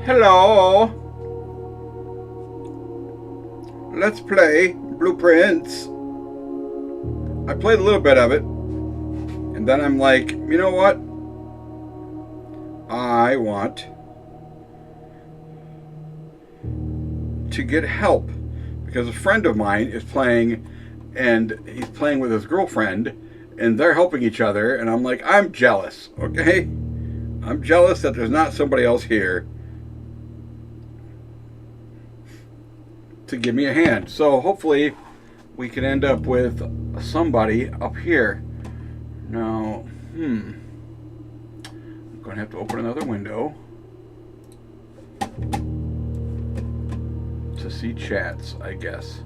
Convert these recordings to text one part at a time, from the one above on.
Hello. Let's play Blueprints. I played a little bit of it, and then I'm like, you know what? I want to get help because a friend of mine is playing, and he's playing with his girlfriend, and they're helping each other, and I'm like, I'm jealous, okay? I'm jealous that there's not somebody else here to give me a hand. So hopefully we can end up with somebody up here. Now, I'm going to have to open another window to see chats, I guess.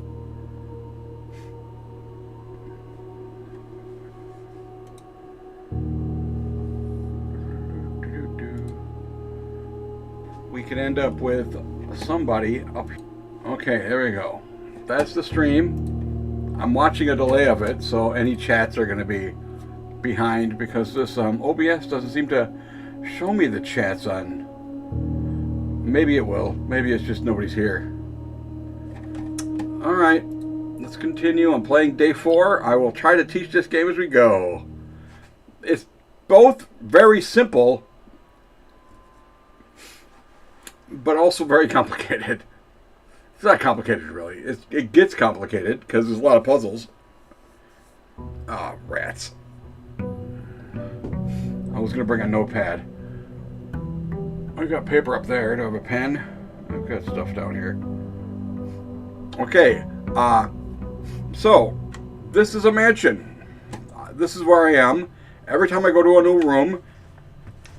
We can end up with somebody up here. Okay, there we go. That's the stream. I'm watching a delay of it, so any chats are going to be behind because this OBS doesn't seem to show me the chats on. Maybe it will. Maybe it's just nobody's here. Alright, let's continue. I'm playing day 4. I will try to teach this game as we go. It's both very simple, but also very complicated. It's not complicated, really. It gets complicated because there's a lot of puzzles. Ah, rats. I was going to bring a notepad. I got paper up there. Do I have a pen? I've got stuff down here. Okay. So, this is a mansion. This is where I am. Every time I go to a new room,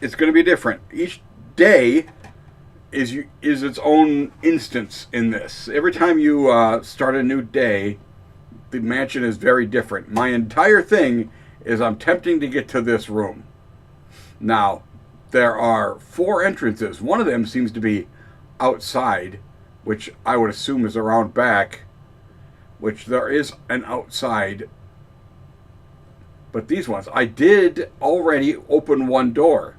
it's going to be different. Each day is its own instance in this. Every time you start a new day, the mansion is very different. My entire thing is I'm attempting to get to this room. Now, there are 4 entrances. One of them seems to be outside, which I would assume is around back, which there is an outside. But these ones, I did already open one door,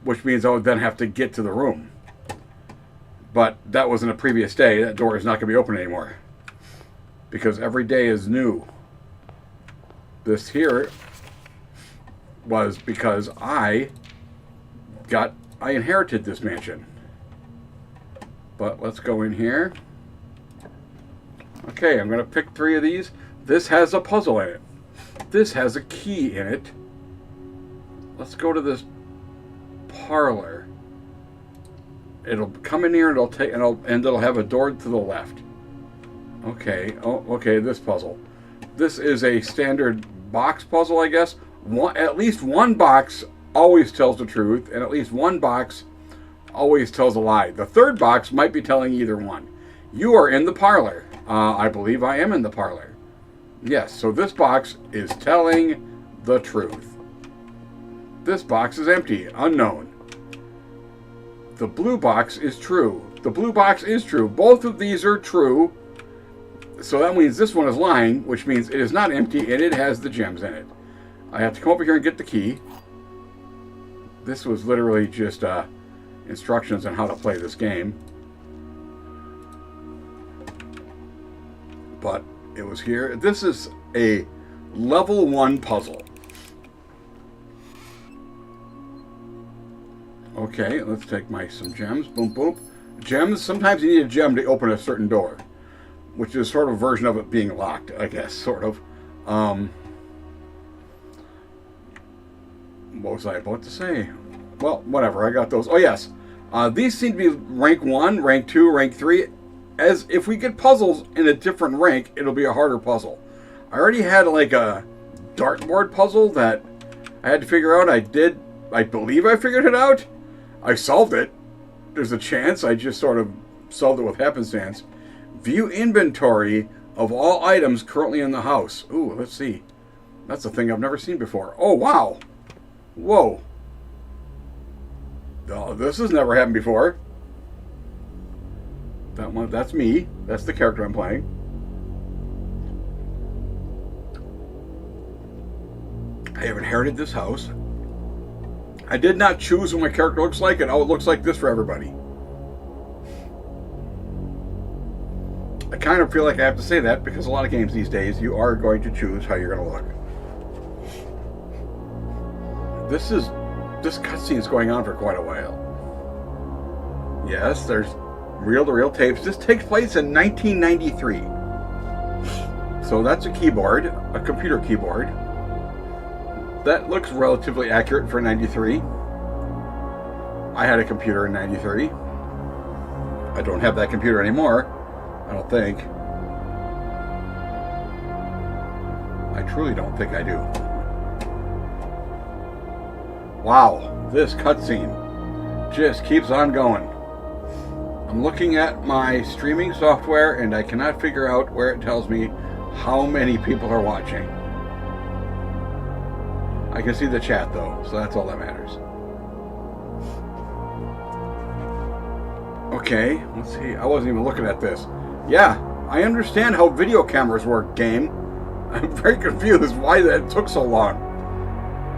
which means I would then have to get to the room. But that was in a previous day. That door is not going to be open anymore because every day is new. This here was because I inherited this mansion. But let's go in here. Okay, I'm going to pick 3 of these. This has a puzzle in it. This has a key in it. Let's go to this parlor. It'll come in here and it'll have a door to the left. Okay. Oh, okay. This puzzle. This is a standard box puzzle, I guess. At least one box always tells the truth, and at least one box always tells a lie. The third box might be telling either one. You are in the parlor. I believe I am in the parlor. Yes. So this box is telling the truth. This box is empty. Unknown. The blue box is true. The blue box is true. Both of these are true. So that means this one is lying, which means it is not empty and it has the gems in it. I have to come over here and get the key. This was literally just instructions on how to play this game. But it was here. This is a level 1 puzzle. Okay, let's take some gems. Boom, boom. Gems, sometimes you need a gem to open a certain door, which is sort of a version of it being locked, I guess, sort of. What was I about to say? Well, whatever, I got those. Oh, yes. These seem to be rank 1, rank 2, rank 3. As if we get puzzles in a different rank, it'll be a harder puzzle. I already had like a dartboard puzzle that I had to figure out. I believe I figured it out. I solved it. There's a chance. I just sort of solved it with happenstance. View inventory of all items currently in the house. Ooh, let's see. That's a thing I've never seen before. Oh, wow. Whoa. Oh, this has never happened before. That's me. That's the character I'm playing. I have inherited this house. I did not choose what my character looks like, and oh, it looks like this for everybody. I kind of feel like I have to say that because a lot of games these days, you are going to choose how you're going to look. This cutscene is going on for quite a while. Yes, there's reel-to-reel tapes. This takes place in 1993. So that's a keyboard, a computer keyboard. That looks relatively accurate for 93. I had a computer in 93. I don't have that computer anymore, I don't think. I truly don't think I do. Wow, this cutscene just keeps on going. I'm looking at my streaming software and I cannot figure out where it tells me how many people are watching. I can see the chat though, so that's all that matters. Okay, let's see. I wasn't even looking at this. Yeah, I understand how video cameras work, game. I'm very confused why that took so long.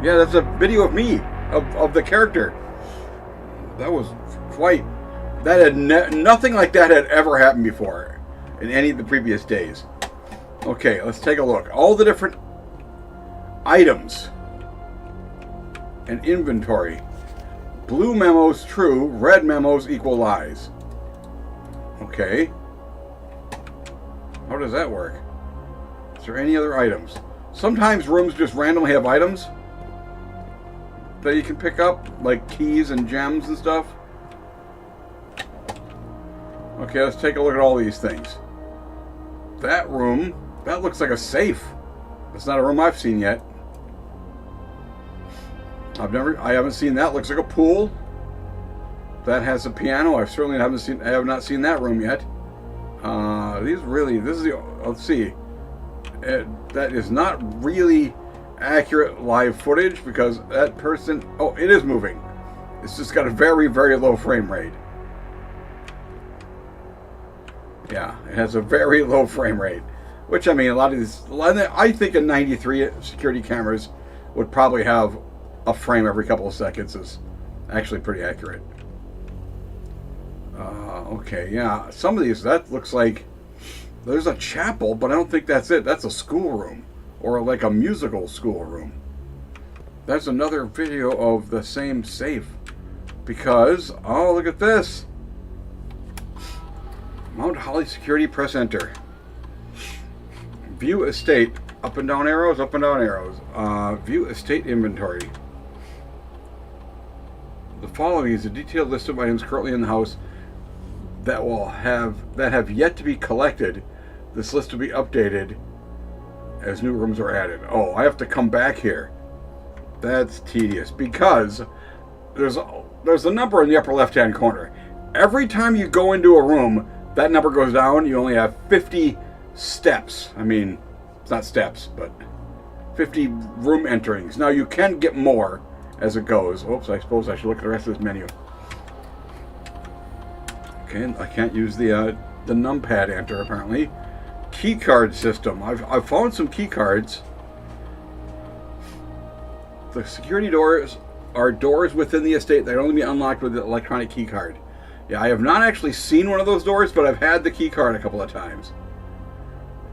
Yeah, that's a video of me, of the character. That was quite... That had nothing like that had ever happened before in any of the previous days. Okay, let's take a look. All the different items and inventory. Blue memos true, red memos equal lies. Okay. How does that work? Is there any other items? Sometimes rooms just randomly have items that you can pick up, like keys and gems and stuff. Okay, let's take a look at all these things. That room, that looks like a safe. That's not a room I've seen yet. I haven't seen that. Looks like a pool. That has a piano. I have not seen that room yet. Let's see. That is not really accurate live footage because that person, oh, it is moving. It's just got a very, very low frame rate. Yeah, it has a very low frame rate. Which, I mean, I think a 93 security cameras would probably have a frame every couple of seconds is actually pretty accurate. Okay, yeah. Some of these, that looks like there's a chapel, but I don't think that's it. That's a schoolroom or like a musical schoolroom. That's another video of the same safe because, oh, look at this. Mount Holly Security, press enter. View estate, up and down arrows, up and down arrows. View estate inventory. The following is a detailed list of items currently in the house that have yet to be collected. This list will be updated as new rooms are added. Oh, I have to come back here. That's tedious because there's a number in the upper left-hand corner. Every time you go into a room, that number goes down. You only have 50 steps. I mean, it's not steps, but 50 room enterings. Now you can get more as it goes. Oops, I suppose I should look at the rest of this menu. Okay, I can't use the numpad enter apparently. Key card system. I've found some key cards. The security doors are doors within the estate that can only be unlocked with the electronic key card. Yeah, I have not actually seen one of those doors, but I've had the key card a couple of times.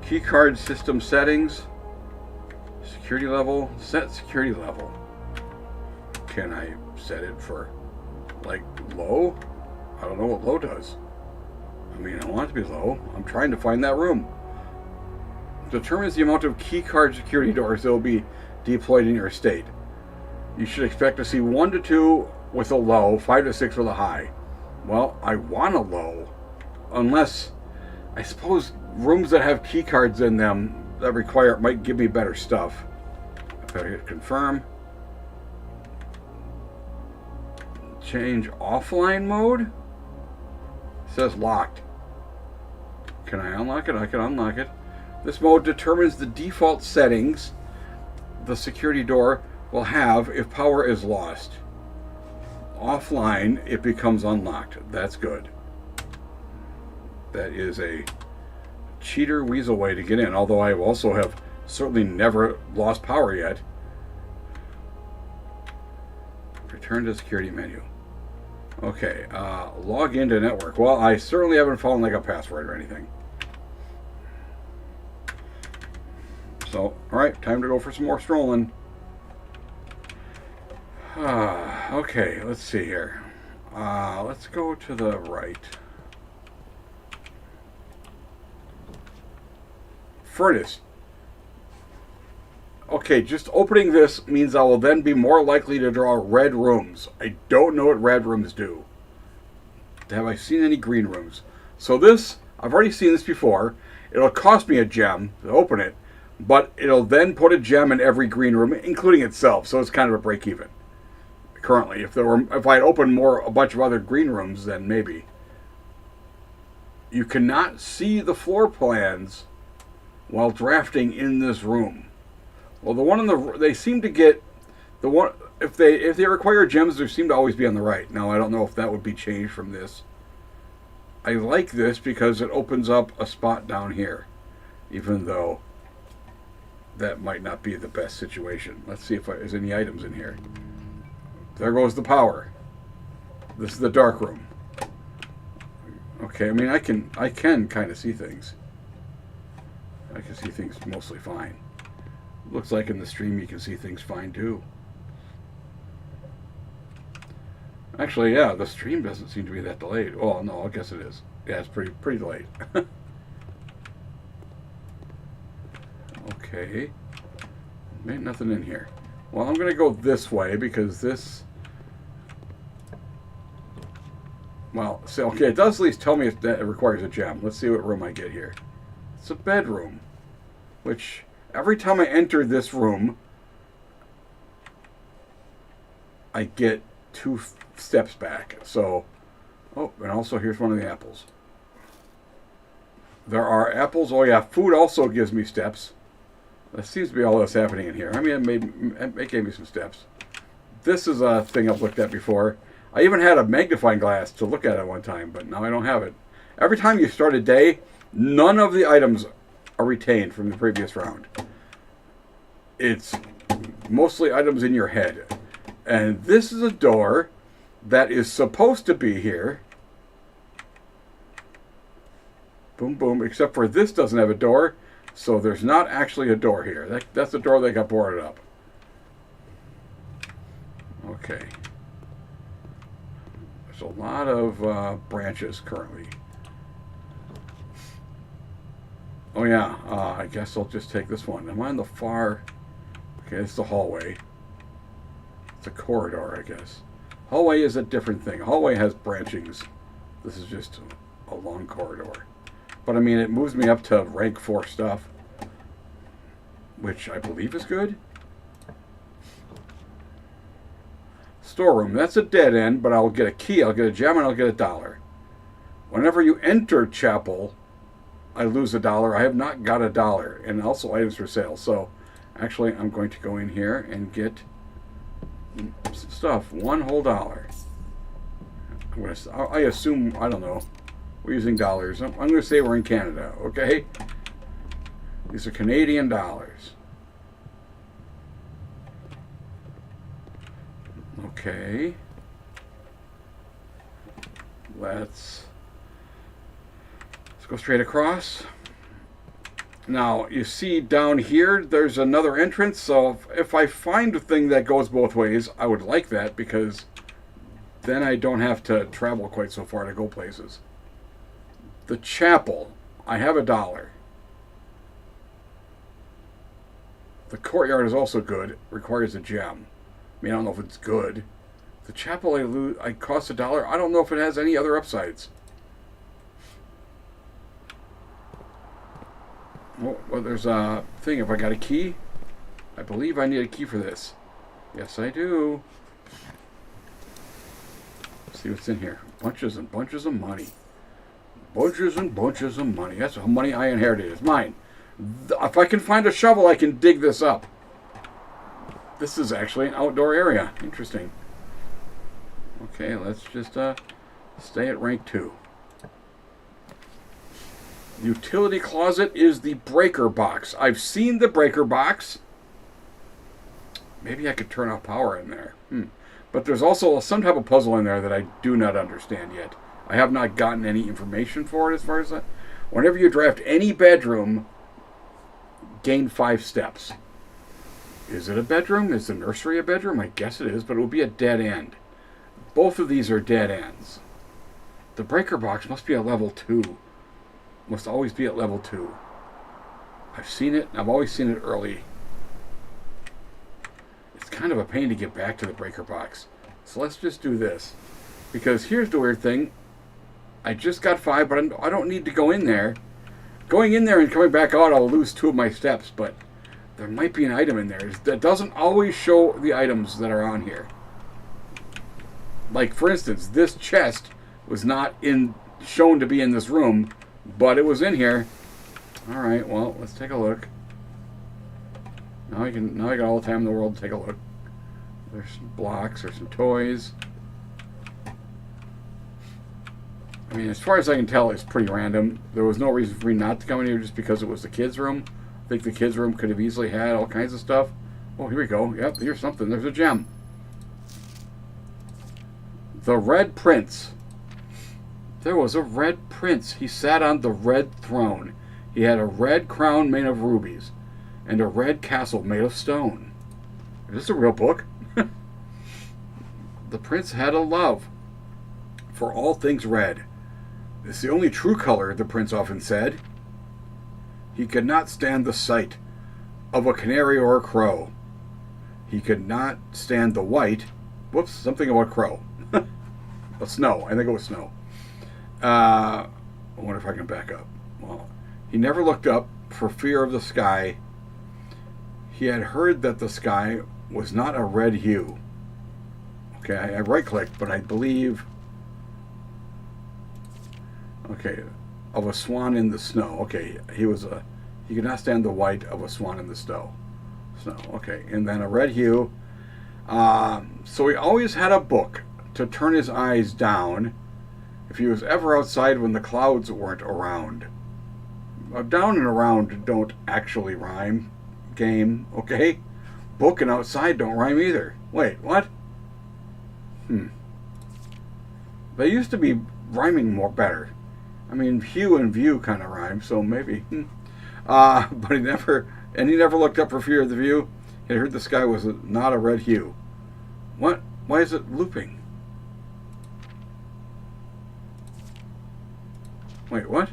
Key card system settings. Security level. Set security level. Can I set it for, like, low? I don't know what low does. I mean, I want it to be low. I'm trying to find that room. Determines the amount of key card security doors that will be deployed in your estate. You should expect to see 1 to 2 with a low, 5 to 6 with a high. Well, I want a low. Unless, I suppose rooms that have key cards in them that require it might give me better stuff. If I hit confirm. Change offline mode. It says locked. Can I unlock it? I can unlock it. This mode determines the default settings the security door will have if power is lost. Offline, it becomes unlocked. That's good. That is a cheater weasel way to get in, although I also have certainly never lost power yet. Return to security menu. Okay, log into network. Well, I certainly haven't found like a password or anything. So, alright, time to go for some more strolling. Okay, let's see here. Let's go to the right. Furnace. Okay, just opening this means I will then be more likely to draw red rooms. I don't know what red rooms do. Have I seen any green rooms? So this, I've already seen this before. It'll cost me a gem to open it, but it'll then put a gem in every green room, including itself. So it's kind of a break even. Currently, if I had opened a bunch of other green rooms, then maybe. You cannot see the floor plans while drafting in this room. Well, the one they seem to get the one if they require gems, they seem to always be on the right. Now I don't know if that would be changed from this. I like this because it opens up a spot down here, even though that might not be the best situation. Let's see if there's any items in here. There goes the power. This is the dark room. Okay, I mean I can kind of see things. I can see things mostly fine. Looks like in the stream you can see things fine too. Actually, yeah, the stream doesn't seem to be that delayed. Oh no, I guess it is. Yeah, it's pretty delayed. Okay. Ain't nothing in here. Well, I'm gonna go this way because this. Well, so okay, it does at least tell me if that it requires a gem. Let's see what room I get here. It's a bedroom, which every time I enter this room, I get 2 steps back. So, oh, and also here's one of the apples. There are apples. Oh yeah, food also gives me steps. That seems to be all that's happening in here. I mean, it gave me some steps. This is a thing I've looked at before. I even had a magnifying glass to look at it one time, but now I don't have it. Every time you start a day, none of the items are retained from the previous round. It's mostly items in your head. And this is a door that is supposed to be here. Boom, boom. Except for this doesn't have a door. So there's not actually a door here. That's the door that got boarded up. Okay. There's a lot of branches currently. Oh yeah, I guess I'll just take this one. Am I on the far... Okay, it's the hallway. It's a corridor, I guess. Hallway is a different thing. Hallway has branchings. This is just a long corridor. But I mean, it moves me up to rank 4 stuff, which I believe is good. Storeroom, that's a dead end, but I'll get a key, I'll get a gem, and I'll get $1. Whenever you enter chapel, I lose $1. I have not got $1, and also items for sale. So, actually, I'm going to go in here and get stuff. $1 whole. I assume, I don't know. We're using dollars. I'm going to say we're in Canada, okay? These are Canadian dollars. Okay. Let's go straight across. Now, you see down here, there's another entrance. So if I find a thing that goes both ways, I would like that because then I don't have to travel quite so far to go places. The chapel, I have $1. The courtyard is also good. It requires a gem. I mean, I don't know if it's good. The chapel I cost $1. I don't know if it has any other upsides. Well, there's a thing. If I got a key, I believe I need a key for this. Yes, I do. Let's see what's in here. Bunches and bunches of money. Bunches and bunches of money. That's the money I inherited. It's mine. If I can find a shovel, I can dig this up. This is actually an outdoor area. Interesting. Okay, let's just stay at rank 2. Utility closet is the breaker box. I've seen the breaker box. Maybe I could turn off power in there. But there's also some type of puzzle in there that I do not understand yet. I have not gotten any information for it as far as that. Whenever you draft any bedroom, gain 5 steps. Is it a bedroom? Is the nursery a bedroom? I guess it is, but it would be a dead end. Both of these are dead ends. The breaker box must be at level 2. Must always be at level 2. I've seen it. I've always seen it early. It's kind of a pain to get back to the breaker box. So let's just do this. Because here's the weird thing. I just got 5, but I don't need to go in there. Going in there and coming back out, I'll lose 2 of my steps, but there might be an item in there. That doesn't always show the items that are on here. Like, for instance, this chest was not shown to be in this room, but it was in here. Alright, well, let's take a look. Now I got all the time in the world to take a look. There's some blocks, there's some toys. I mean, as far as I can tell, it's pretty random. There was no reason for me not to come in here just because it was the kids' room. I think the kids' room could have easily had all kinds of stuff. Oh, here we go. Yep, here's something. There's a gem. The Red Prince. There was a Red Prince. He sat on the red throne. He had a red crown made of rubies and a red castle made of stone. Is this a real book? The prince had a love for all things red. It's the only true color, the prince often said. He could not stand the sight of a canary or a crow. He could not stand the white. Whoops, something about crow. Snow. I think it was snow. I wonder if I can back up. Well, he never looked up for fear of the sky. He had heard that the sky was not a red hue. Okay, I right-clicked, but I believe... Okay, of a swan in the snow. Okay, he could not stand the white of a swan in the snow. Okay, and then a red hue. So he always had a book to turn his eyes down if he was ever outside when the clouds weren't around. Down and around don't actually rhyme, game, okay? Book and outside don't rhyme either. Wait, what? They used to be rhyming more better. I mean, hue and view kind of rhyme, so maybe. But he never looked up for fear of the view. He heard the sky was not a red hue. What? Why is it looping? Wait, what?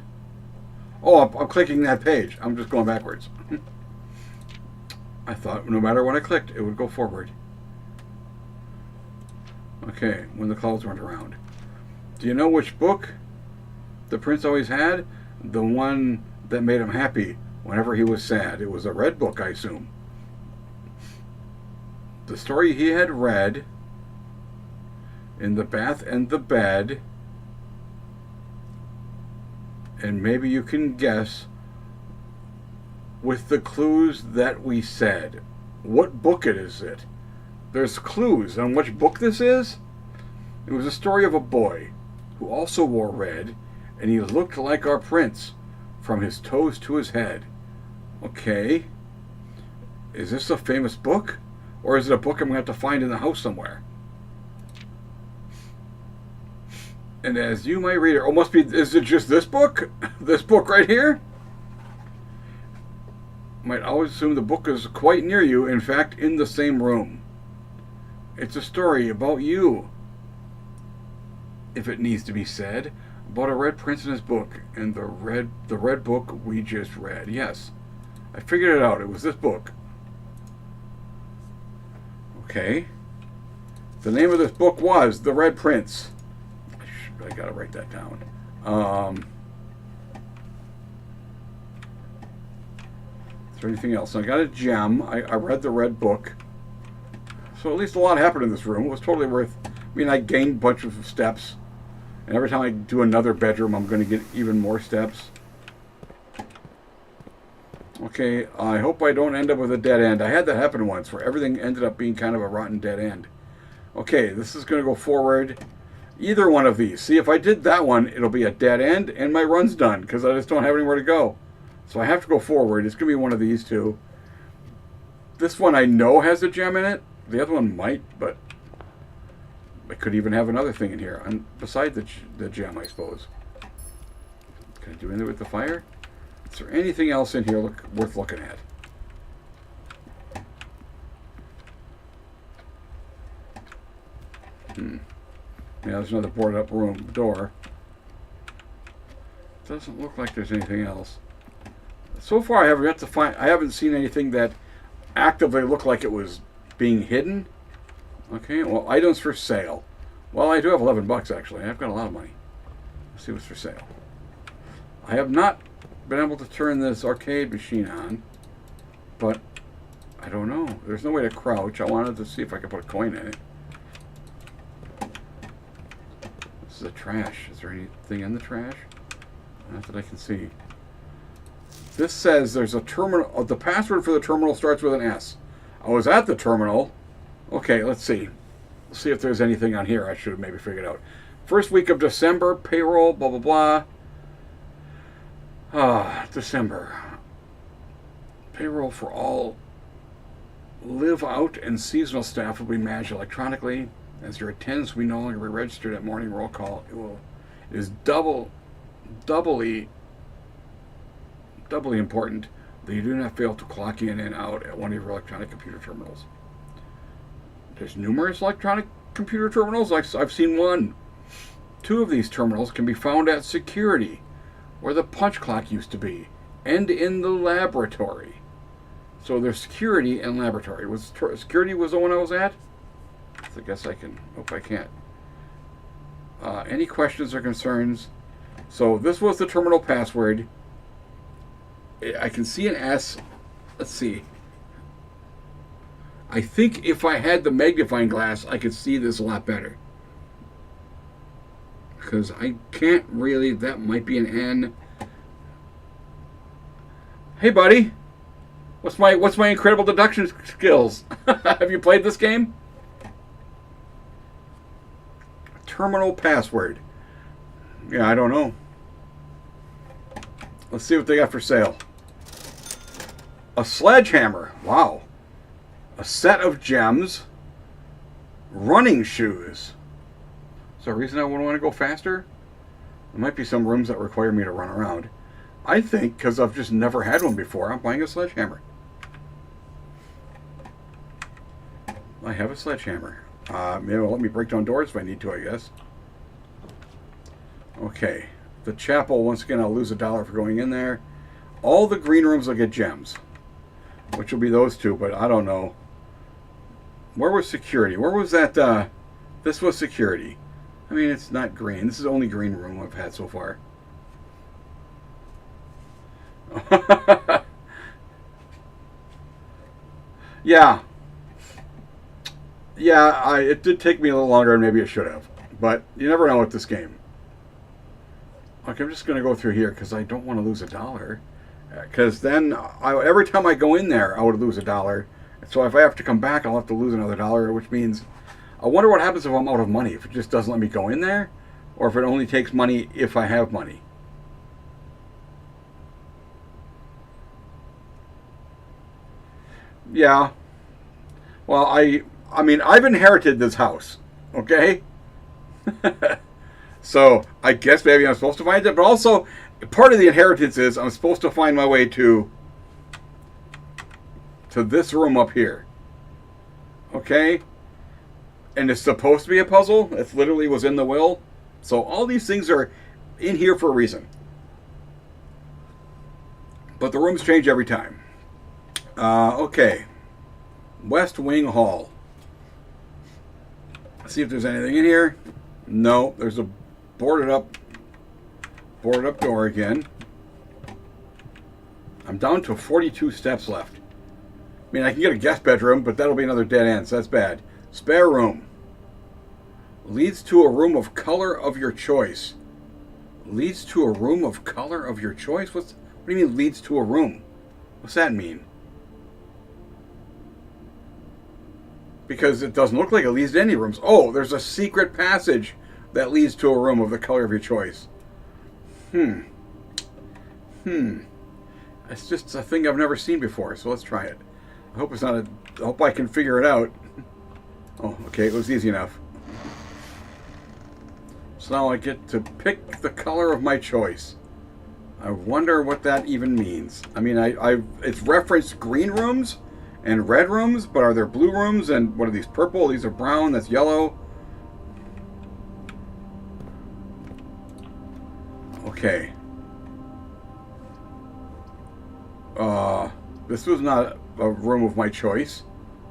Oh, I'm clicking that page. I'm just going backwards. I thought no matter when I clicked, it would go forward. Okay, when the clouds weren't around. Do you know which book the prince always had? The one that made him happy whenever he was sad. It was a red book, I assume. The story he had read in the bath and the bed. And maybe you can guess with the clues that we said. What book is it? There's clues on which book this is. It was a story of a boy who also wore red, and he looked like our prince from his toes to his head. Okay. Is this a famous book? Or is it a book I'm going to have to find in the house somewhere? And as you might read it, oh, must be, is it just this book? This book right here? Might always assume the book is quite near you, in fact, in the same room. It's a story about you, if it needs to be said, about a red prince and his book, and the red book we just read. Yes, I figured it out. It was this book. Okay. The name of this book was The Red Prince. I gotta write that down. Is there anything else? I got a gem. I read the red book. So at least a lot happened in this room. It was totally worth... I mean, I gained a bunch of steps. And every time I do another bedroom, I'm going to get even more steps. Okay, I hope I don't end up with a dead end. I had that happen once, where everything ended up being kind of a rotten dead end. Okay, this is going to go forward. Either one of these. See, if I did that one, it'll be a dead end, and my run's done, because I just don't have anywhere to go. So I have to go forward. It's going to be one of these two. This one I know has a gem in it. The other one might, but I could even have another thing in here, beside the gem, I suppose. Can I do anything with the fire? Is there anything else in here worth looking at? Yeah, there's another boarded up room door. Doesn't look like there's anything else. So far, I haven't seen anything that actively looked like it was being hidden. Okay, well, items for sale. Well, I do have $11 actually. I've got a lot of money. Let's see what's for sale. I have not been able to turn this arcade machine on, but I don't know. There's no way to crouch. I wanted to see if I could put a coin in it. This is the trash. Is there anything in the trash? Not that I can see. This says there's a terminal. The password for the terminal starts with an S. I was at the terminal. Okay, let's see. Let's see if there's anything on here I should have maybe figured out. First week of December, payroll, blah, blah, blah. December. Payroll for all live out and seasonal staff will be managed electronically. As your attendance will no longer be registered at morning roll call. It is doubly important that you do not fail to clock in and out at one of your electronic computer terminals. There's numerous electronic computer terminals. I've seen one. 2 of these terminals can be found at security, where the punch clock used to be, and in the laboratory. So there's security and laboratory. Security was the one I was at? So I guess I can. Oh, I can't. Any questions or concerns? So this was the terminal password. I can see an S. Let's see. I think if I had the magnifying glass, I could see this a lot better. Because I can't really. That might be an N. Hey, buddy. What's my incredible deduction skills? Have you played this game? Terminal password. Yeah, I don't know. Let's see what they got for sale. A sledgehammer. Wow. A set of gems. Running shoes. Is there a reason I would want to go faster? There might be some rooms that require me to run around. I think because I've just never had one before, I'm buying a sledgehammer. I have a sledgehammer. Maybe it'll let me break down doors if I need to, I guess. Okay. The chapel, once again, I'll lose $1 for going in there. All the green rooms will get gems, which will be those 2, but I don't know. Where was security? Where was that? This was security. I mean, it's not green. This is the only green room I've had so far. Yeah. Yeah, it did take me a little longer than maybe it should have. But you never know with this game. Okay, I'm just going to go through here because I don't want to lose $1. Because then, every time I go in there, I would lose $1. So if I have to come back, I'll have to lose another $1, which means I wonder what happens if I'm out of money. If it just doesn't let me go in there, or if it only takes money if I have money. Yeah. Well, I mean, I've inherited this house, okay? So I guess maybe I'm supposed to find it, but also part of the inheritance is I'm supposed to find my way to this room up here. Okay? And it's supposed to be a puzzle. It literally was in the will. So all these things are in here for a reason. But the rooms change every time. Okay. West Wing Hall. Let's see if there's anything in here. No, there's a boarded up door again. I'm down to 42 steps left. I mean, I can get a guest bedroom, but that'll be another dead end, so that's bad. Spare room. Leads to a room of color of your choice. Leads to a room of color of your choice? What do you mean leads to a room? What's that mean? Because it doesn't look like it leads to any rooms. Oh, there's a secret passage that leads to a room of the color of your choice. It's just a thing I've never seen before, so let's try it. I hope it's not I hope I can figure it out. Oh, okay, it was easy enough. So now I get to pick the color of my choice. I wonder what that even means. I mean, it's referenced green rooms and red rooms, but are there blue rooms? And what are these? Purple? These are brown. That's yellow. Okay. This was not a room of my choice,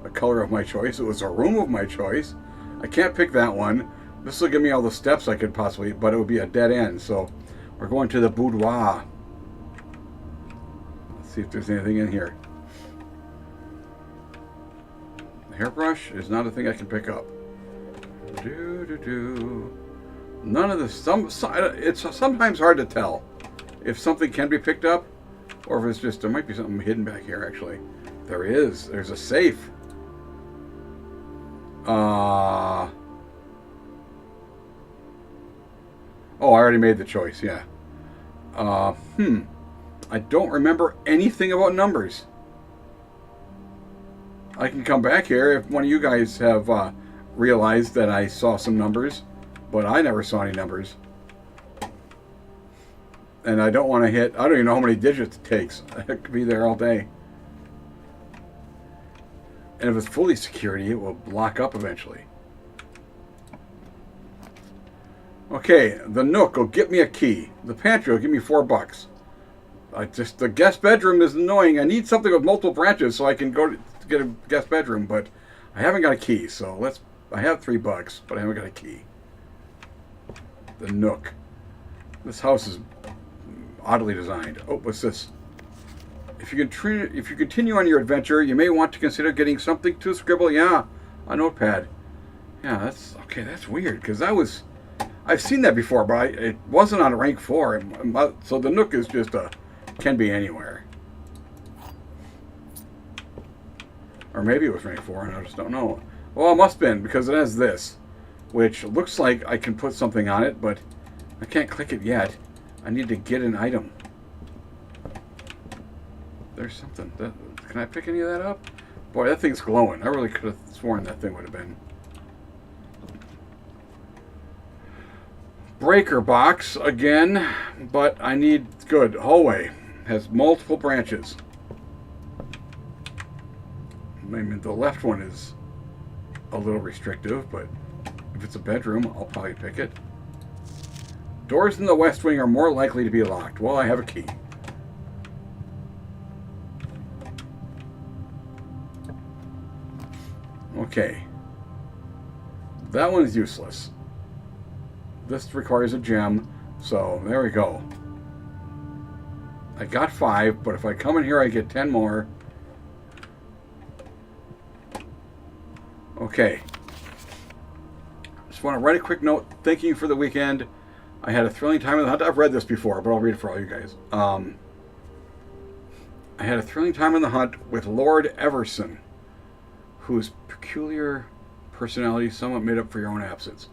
a color of my choice. It was a room of my choice. I can't pick that one. This will give me all the steps I could possibly, but it would be a dead end. So we're going to the boudoir. Let's see if there's anything in here. The hairbrush is not a thing I can pick up. None of this. It's sometimes hard to tell if something can be picked up, or if it's just, there might be something hidden back here, actually. There is. There's a safe. Oh, I already made the choice, yeah. I don't remember anything about numbers. I can come back here if one of you guys have realized that I saw some numbers, but I never saw any numbers. And I don't want to hit, I don't even know how many digits it takes. I could be there all day. And if it's fully security, it will lock up eventually. Okay, the Nook will get me a key. The pantry will give me $4. The guest bedroom is annoying. I need something with multiple branches so I can go to get a guest bedroom, but I haven't got a key, so I have $3, but I haven't got a key. The Nook. This house is oddly designed. Oh, what's this? If you continue on your adventure, you may want to consider getting something to scribble. Yeah, a notepad. Yeah, that's okay. That's weird because I've seen that before, but it wasn't on rank 4. So the Nook is just can be anywhere. Or maybe it was rank 4 and I just don't know. Well, it must have been because it has this, which looks like I can put something on it, but I can't click it yet. I need to get an item. There's something. Can I pick any of that up? Boy, that thing's glowing. I really could have sworn that thing would have been. Breaker box again, but I need good. Hallway has multiple branches. I mean, the left one is a little restrictive, but if it's a bedroom, I'll probably pick it. Doors in the West Wing are more likely to be locked. Well, I have a key. Okay. That one is useless. This requires a gem, so there we go. I got 5, but if I come in here, I get 10 more. Okay. Just want to write a quick note. Thank you for the weekend. I had a thrilling time in the hunt. I've read this before, but I'll read it for all you guys. I had a thrilling time in the hunt with Lord Everson, whose peculiar personality somewhat made up for your own absence.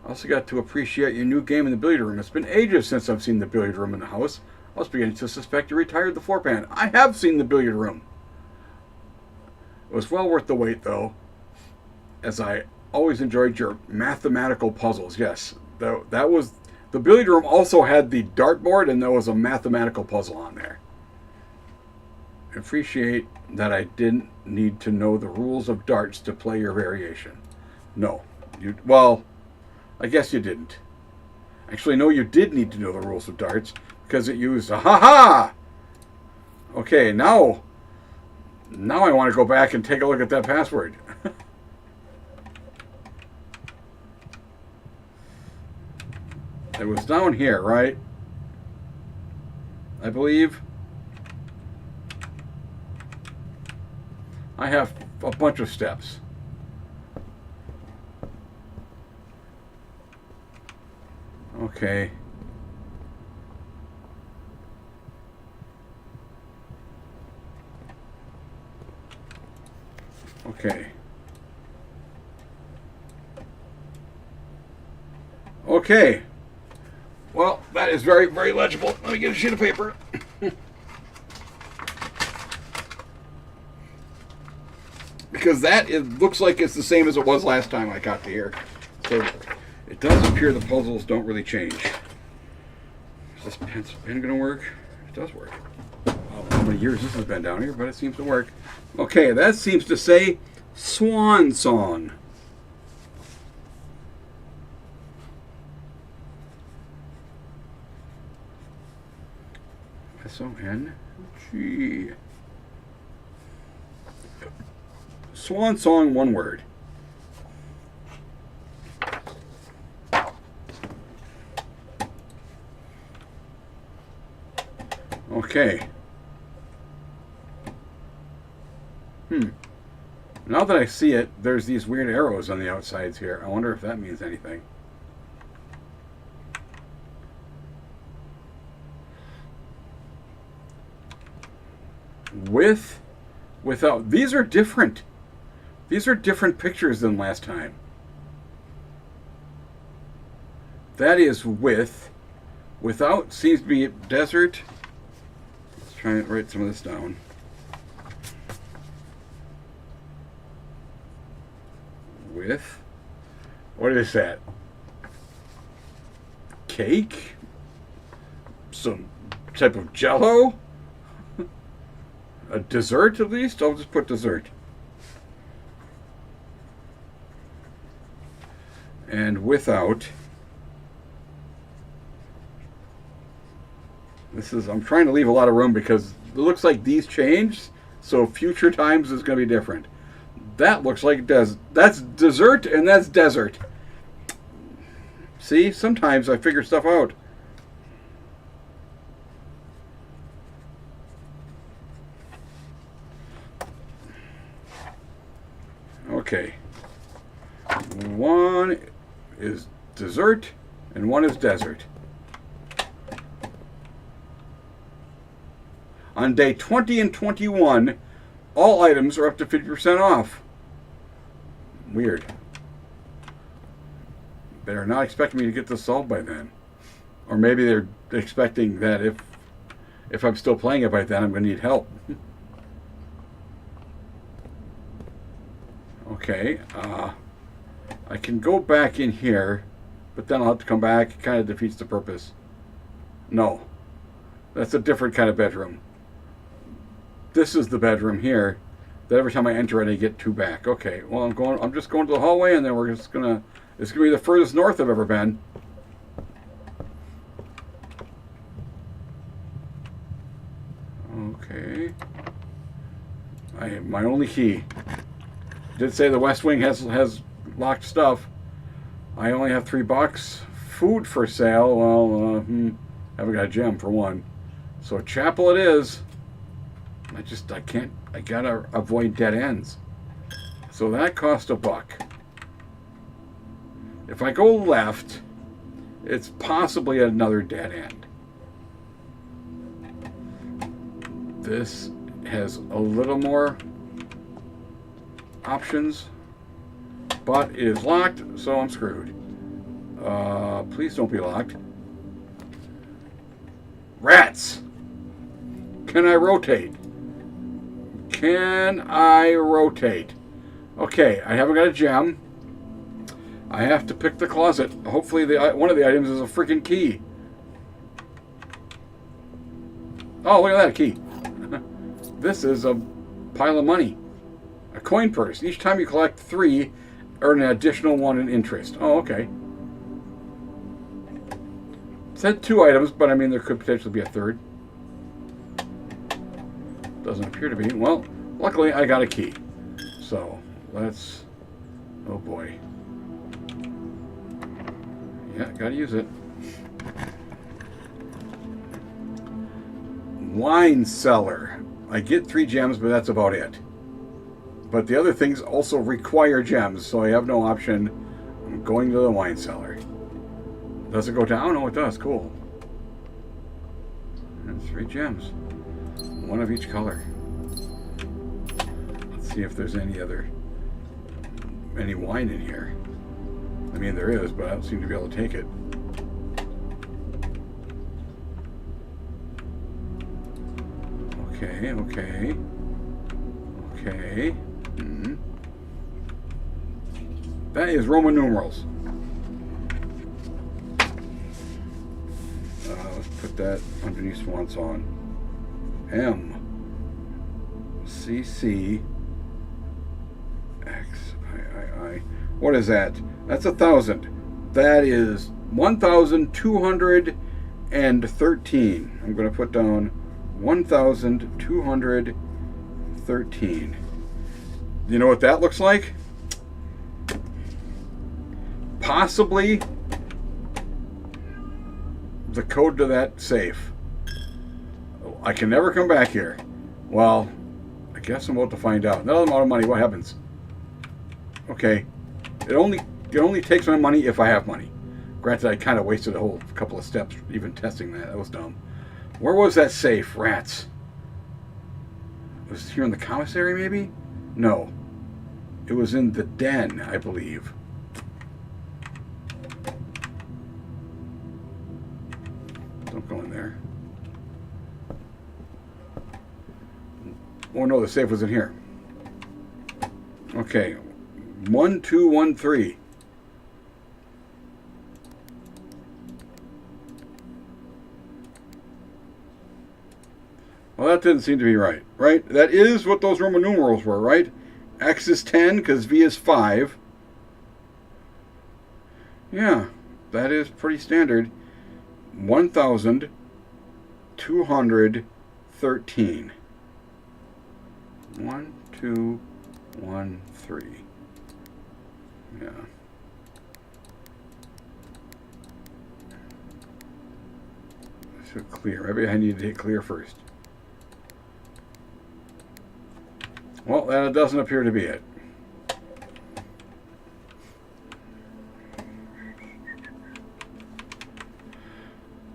I also got to appreciate your new game in the billiard room. It's been ages since I've seen the billiard room in the house. I was beginning to suspect you retired the floor pan. I have seen the billiard room. It was well worth the wait, though, as I always enjoyed your mathematical puzzles. Yes, that was... The billiard room also had the dartboard, and there was a mathematical puzzle on there. I appreciate that I didn't need to know the rules of darts to play your variation. No. Well, I guess you didn't. Actually, no, you did need to know the rules of darts, because it used a ha-ha! Okay, now I want to go back and take a look at that password. It was down here, right? I believe. I have a bunch of steps. Okay. Okay. Okay. Well, that is very, very legible. Let me get a sheet of paper. Because that looks like it's the same as it was last time I got to here. So it does appear the puzzles don't really change. Is this pencil pen going to work? It does work. I don't know how many years this has been down here, but it seems to work. Okay, that seems to say Swan Song. S-O-N-G. Swan Song, one word. Okay. Now that I see it, there's these weird arrows on the outsides here. I wonder if that means anything. With, without. These are different. These are different pictures than last time. That is with. Without seems to be desert. Let's try and write some of this down. With. What is that? Cake? Some type of jello? A dessert at least? I'll just put dessert. And without. This is, I'm trying to leave a lot of room because it looks like these changed, so future times is going to be different. That looks like that's dessert and that's desert. See, sometimes I figure stuff out. Okay. One is dessert and one is desert. On day 20 and 21, all items are up to 50% off. Weird. They're not expecting me to get this solved by then. Or maybe they're expecting that if I'm still playing it by then, I'm going to need help. Okay. I can go back in here, but then I'll have to come back. It kind of defeats the purpose. No. That's a different kind of bedroom. This is the bedroom here. That every time I enter it, I get two back. Okay, well, I'm just going to the hallway, and then we're just gonna. It's gonna be the furthest north I've ever been. Okay. I have my only key. Did say the West Wing has locked stuff. I only have $3. Food for sale. Well, haven't got a gem for one. So chapel it is. I gotta avoid dead ends. So that cost $1. If I go left, it's possibly another dead end. This has a little more options, but it is locked, so I'm screwed. Please don't be locked. Rats! Can I rotate? Can I rotate? Okay, I haven't got a gem. I have to pick the closet. Hopefully one of the items is a freaking key. Oh, look at that, a key. This is a pile of money. A coin purse. Each time you collect 3, earn an additional 1 in interest. Oh, okay. It said 2 items, but I mean there could potentially be a third. Doesn't appear to be. Well, luckily I got a key. So, let's... Oh boy. Yeah, gotta use it. Wine cellar. I get 3 gems, but that's about it. But the other things also require gems, so I have no option. I'm going to the wine cellar. Does it go down? Oh, it does. Cool. And 3 gems. 1 of each color. Let's see if there's any wine in here. I mean, there is, but I don't seem to be able to take it. Okay, okay. Okay. That is Roman numerals. Let's put that underneath Swan Song. M C C X I. What is that? That's 1,000. That is 1,213. I'm going to put down 1,213. You know what that looks like? Possibly the code to that safe. I can never come back here. Well, I guess I'm about to find out. Another amount of money, what happens? Okay. It only takes my money if I have money. Granted, I kind of wasted a whole couple of steps even testing that. That was dumb. Where was that safe? Rats. Was it here in the commissary, maybe? No. It was in the den, I believe. Don't go in there. Oh no, the safe was in here. Okay. 1213. Well, that didn't seem to be right. Right? That is what those Roman numerals were, right? X is 10 because V is 5. Yeah, that is pretty standard. 1,213. 1, 2, 1, 3. Yeah. So clear. Maybe I need to hit clear first. Well, that doesn't appear to be it.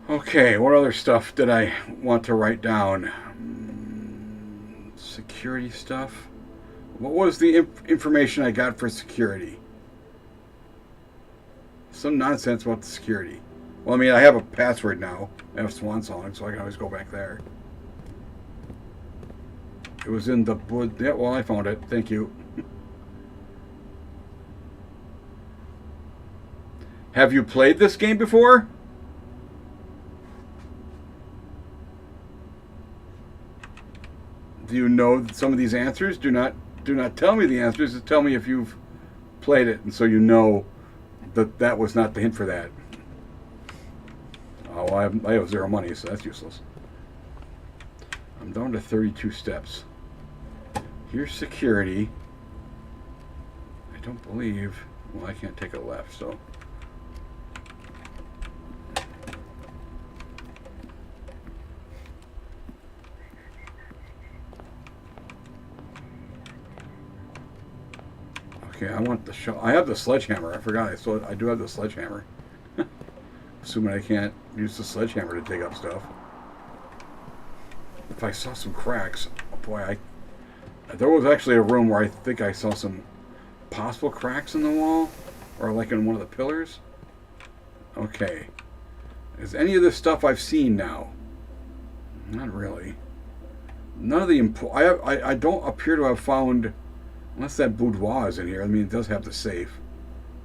Okay, what other stuff did I want to write down? Security stuff. What was the information I got for security? Some nonsense about the security. Well, I mean, I have a password now. I have Swan Song, so I can always go back there. It was in the... Yeah, well, I found it. Thank you. Have you played this game before? Do you know some of these answers? Do not tell me the answers. Just tell me if you've played it, and so you know that that was not the hint for that. Oh, I have 0 money, so that's useless. I'm down to 32 steps. Here's security. I don't believe... Well, I can't take a left, so... Okay, I want the show. I have the sledgehammer. I forgot. I do have the sledgehammer. Assuming I can't use the sledgehammer to dig up stuff. If I saw some cracks, oh boy, there was actually a room where I think I saw some possible cracks in the wall, or like in one of the pillars. Okay, is any of this stuff I've seen now? Not really. None of the I don't appear to have found. Unless that boudoir is in here. I mean, it does have the safe.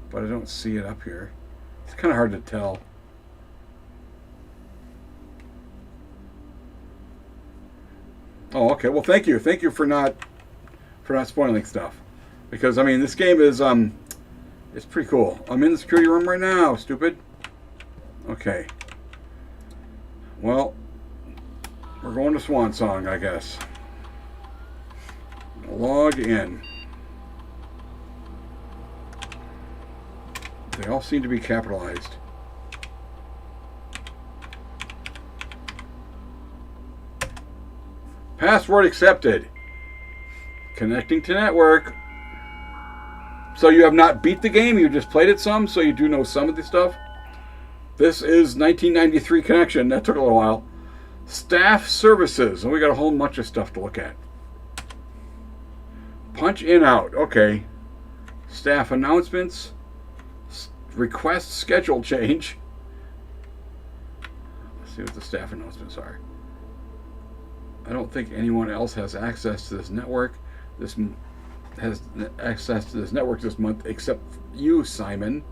But I don't see it up here. It's kind of hard to tell. Oh, okay. Well, thank you. Thank you for not spoiling stuff. Because, I mean, this game is, it's pretty cool. I'm in the security room right now, stupid. Okay. Well, we're going to Swan Song, I guess. Log in. They all seem to be capitalized. Password accepted. Connecting to network. So you have not beat the game, you just played it some, so you do know some of the stuff. This is 1993 connection. That took a little while. Staff services. And we got a whole bunch of stuff to look at. Punch in out. Okay. Staff announcements. Request schedule change. Let's see what the staff announcements are. I don't think anyone else has access to this network. This has access to this network this month except you, Simon.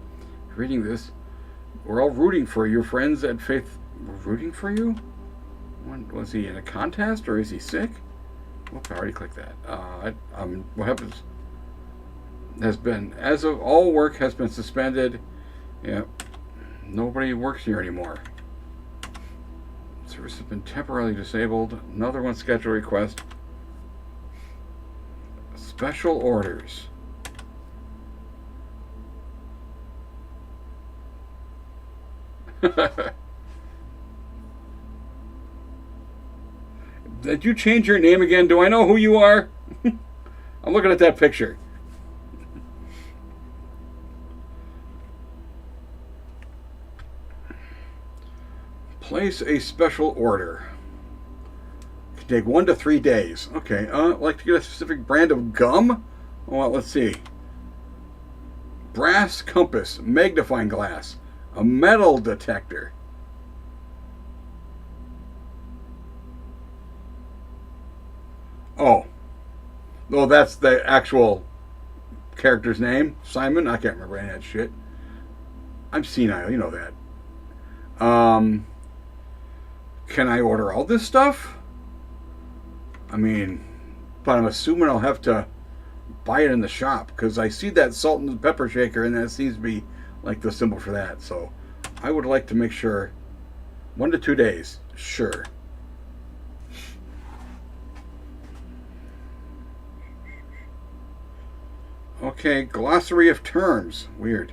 Reading this, we're all rooting for your friends at Faith rooting for you? Was he in a contest or is he sick? Whoops, I already clicked that. What happens has been, as of all work has been suspended. Yeah, nobody works here anymore. Service has been temporarily disabled. Another one schedule request. Special orders. Did you change your name again? Do I know who you are? I'm looking at that picture. Place a special order. Can take 1 to 3 days. Okay. I'd like to get a specific brand of gum. Well, let's see. Brass compass, magnifying glass, a metal detector. Oh, that's the actual character's name, Simon. I can't remember any of that shit. I'm senile, you know that. Can I order all this stuff? I mean, but I'm assuming I'll have to buy it in the shop because I see that salt and pepper shaker and that seems to be like the symbol for that. So I would like to make sure 1 to 2 days. Sure. Okay, glossary of terms. Weird.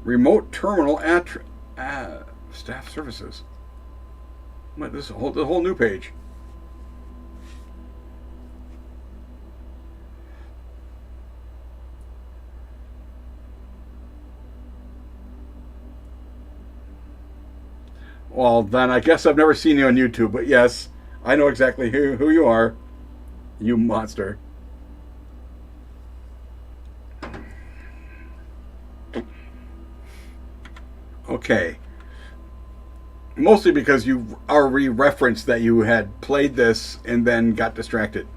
Remote terminal staff services. What, this the whole new page. Well, then I guess I've never seen you on YouTube, but yes, I know exactly who you are. You monster. Okay. Mostly because you already referenced that you had played this and then got distracted.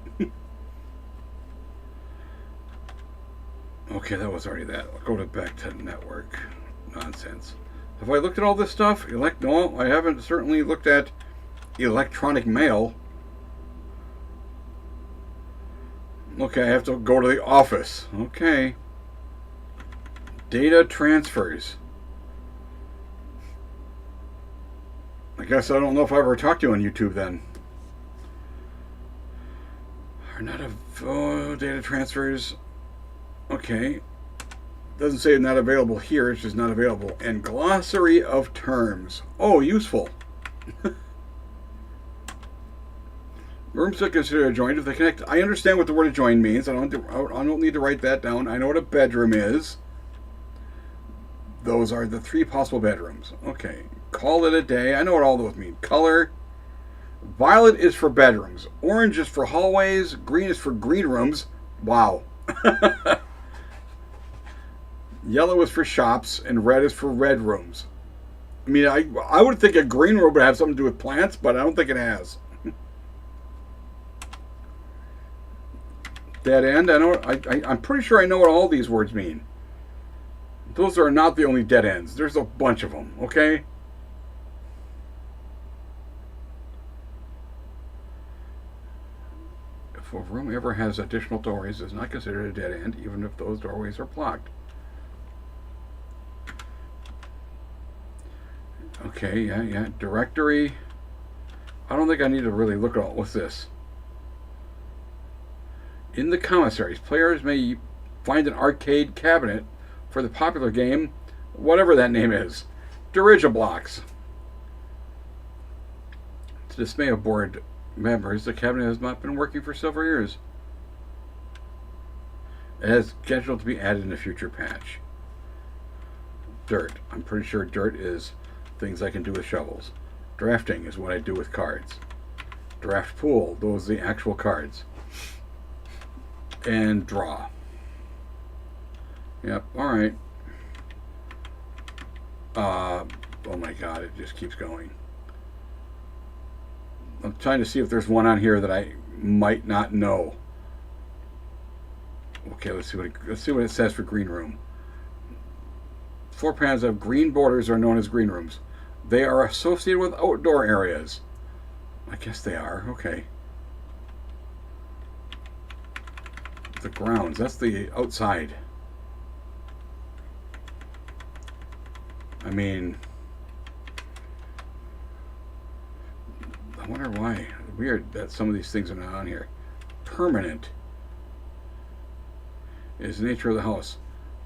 Okay, that was already that. I'll go back to network. Nonsense. Have I looked at all this stuff? No, I haven't certainly looked at electronic mail. Okay, I have to go to the office. Okay. Data transfers. I guess I don't know if I ever talked to you on YouTube then. Are not data transfers. Okay. Doesn't say not available here, it's just not available. And glossary of terms. Oh, useful. Rooms are considered adjoined if they connect. I understand what the word adjoined means. I don't need to write that down. I know what a bedroom is. Those are the 3 possible bedrooms. Okay. Call it a day. I know what all those mean. Color. Violet is for bedrooms. Orange is for hallways. Green is for green rooms. Wow. Yellow is for shops. And red is for red rooms. I mean, I would think a green room would have something to do with plants, but I don't think it has. Dead end. I'm pretty sure I know what all these words mean. Those are not the only dead ends. There's a bunch of them, okay? If a room ever has additional doorways, it's not considered a dead end, even if those doorways are blocked. Okay, yeah. Directory. I don't think I need to really look at all. What's this? In the commissaries, players may find an arcade cabinet for the popular game, whatever that name is, Dirigiblocks. To the dismay of board members, the cabinet has not been working for several years. It has scheduled to be added in a future patch. Dirt. I'm pretty sure dirt is things I can do with shovels. Drafting is what I do with cards. Draft pool, those are the actual cards. And draw. Yep, alright. Oh my god, it just keeps going. I'm trying to see if there's one on here that I might not know. Okay, let's see what it says for green room. Floor plans of green borders are known as green rooms. They are associated with outdoor areas. I guess they are. Okay. The grounds. That's the outside. I mean, I wonder why. Weird that some of these things are not on here. Permanent is the nature of the house.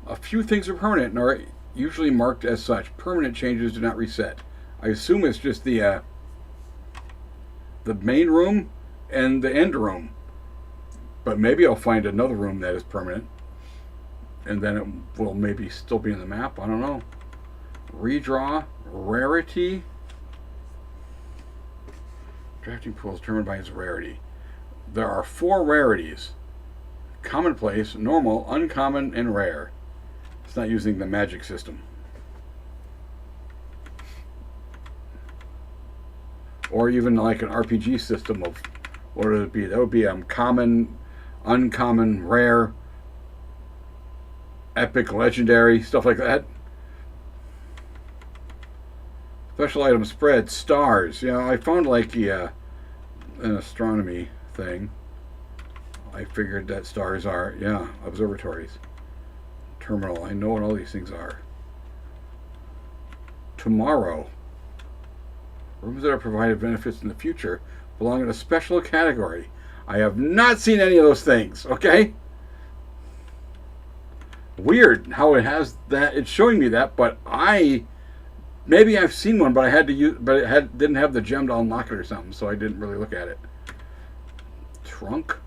A few things are permanent and are usually marked as such. Permanent changes do not reset. I assume it's just the main room and the end room. But maybe I'll find another room that is permanent. And then it will maybe still be in the map. I don't know. Redraw. Rarity. Drafting pool is determined by its rarity. There are 4 rarities. Commonplace, normal, uncommon, and rare. It's not using the magic system. Or even like an RPG system of, what would it be? That would be common, uncommon, rare, epic, legendary, stuff like that. Special item spread, stars. Yeah, I found like an astronomy thing. I figured that stars are, yeah, observatories. Terminal. I know what all these things are. Tomorrow. Rooms that are provided benefits in the future belong in a special category. I have not seen any of those things, okay? Weird how it has that. It's showing me that, but maybe I've seen one, but I had to use, but it didn't have the gem to unlock it or something, so I didn't really look at it. Trunk.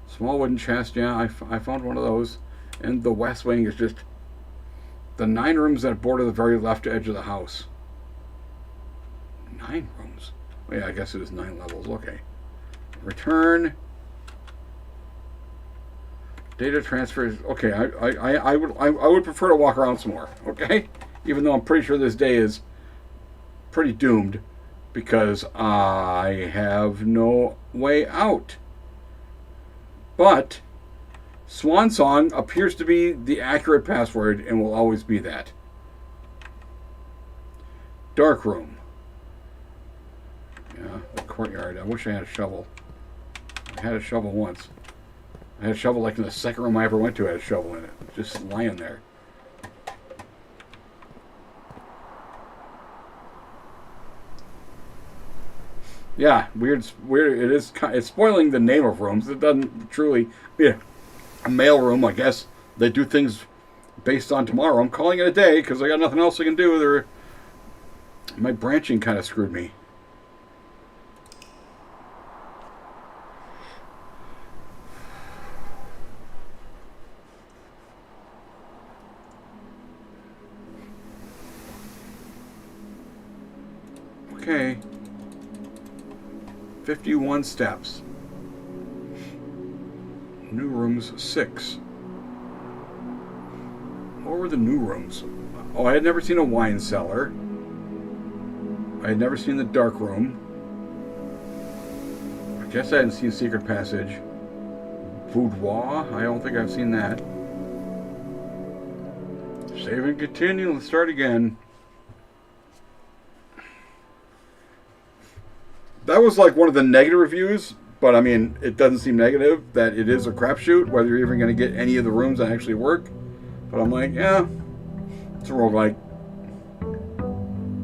Small wooden chest, yeah, I found one of those. And the west wing is just the 9 rooms that border the very left edge of the house. 9 rooms? Oh, yeah, I guess it was 9 levels. Okay. Return. Data transfers. Okay, I would prefer to walk around some more. Okay, even though I'm pretty sure this day is pretty doomed because I have no way out. But Swan Song appears to be the accurate password and will always be that. Dark room. Yeah, the courtyard. I wish I had a shovel. I had a shovel once. I had a shovel like in the second room I ever went to. I had a shovel in it. Just lying there. Yeah, weird. It is. It's spoiling the name of rooms. It doesn't truly. Yeah, a mail room. I guess they do things based on tomorrow. I'm calling it a day because I got nothing else I can do. My branching kind of screwed me. Okay. 51 steps. New rooms 6. What were the new rooms? Oh, I had never seen a wine cellar. I had never seen the dark room. I guess I hadn't seen Secret Passage. Boudoir? I don't think I've seen that. Save and continue. Let's start again. That was like one of the negative reviews, but I mean, it doesn't seem negative that it is a crapshoot, whether you're even going to get any of the rooms that actually work. But I'm like, yeah, it's a roguelike.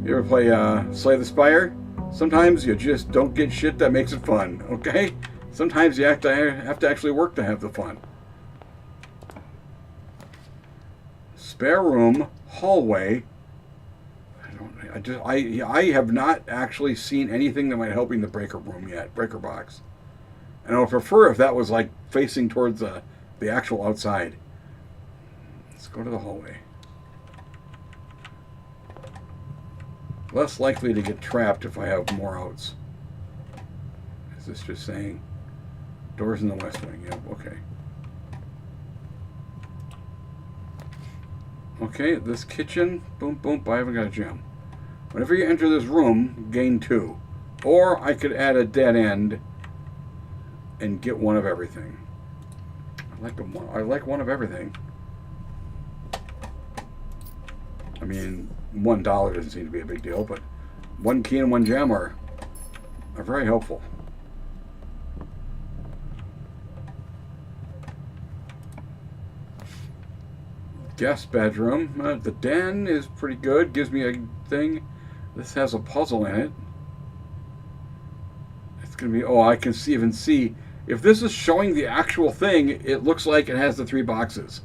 You ever play Slay the Spire? Sometimes you just don't get shit that makes it fun, okay? Sometimes you have to actually work to have the fun. Spare room, hallway. I have not actually seen anything that might help in the breaker room yet, breaker box. And I would prefer if that was like facing towards the actual outside. Let's go to the hallway. Less likely to get trapped if I have more outs. Is this just saying doors in the west wing? Yep, okay. Okay, this kitchen, boom, boom, I haven't got a gem. Whenever you enter this room, gain 2. Or I could add a dead end and get one of everything. I like one of everything. I mean, $1 doesn't seem to be a big deal, but 1 key and 1 gem are very helpful. Guest bedroom. The den is pretty good. Gives me a thing. This has a puzzle in it. It's going to be... Oh, I can even see. If this is showing the actual thing, it looks like it has the 3 boxes.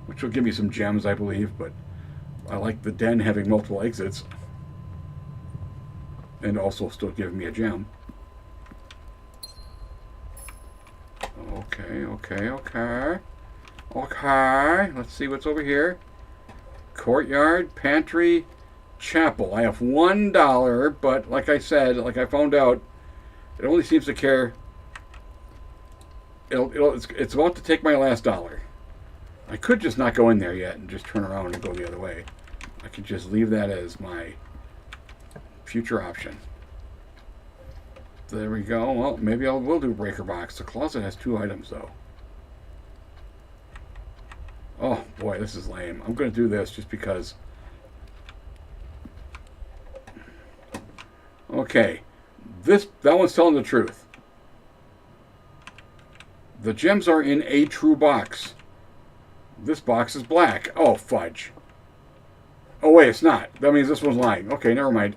Which will give me some gems, I believe. But I like the den having multiple exits. And also still giving me a gem. Okay, okay, okay. Okay, let's see what's over here. Courtyard, pantry, chapel. I have $1, but like I said, like I found out, it only seems to care. It's about to take my last dollar. I could just not go in there yet and just turn around and go the other way. I could just leave that as my future option. There we go. Well, maybe I will do breaker box. The closet has 2 items though. Oh boy, this is lame. I'm going to do this just because. Okay, that one's telling the truth. The gems are in a true box. This box is black. Oh, fudge. Oh wait, it's not. That means this one's lying. Okay, never mind.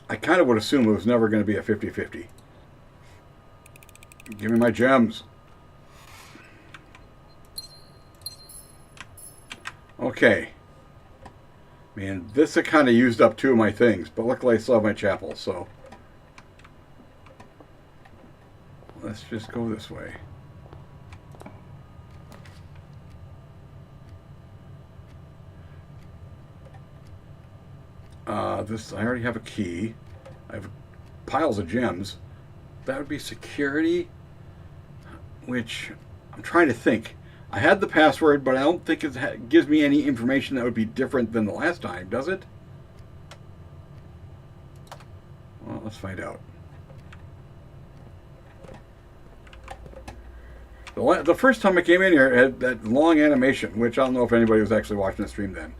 I kind of would assume it was never going to be a 50-50. Give me my gems. Okay. Man, this I kind of used up 2 of my things, but luckily I still have my chapel, so. Let's just go this way. I already have a key. I have piles of gems. That would be security, which I'm trying to think. I had the password, but I don't think it gives me any information that would be different than the last time, does it? Well, let's find out. The first time I came in here, it had that long animation, which I don't know if anybody was actually watching the stream then.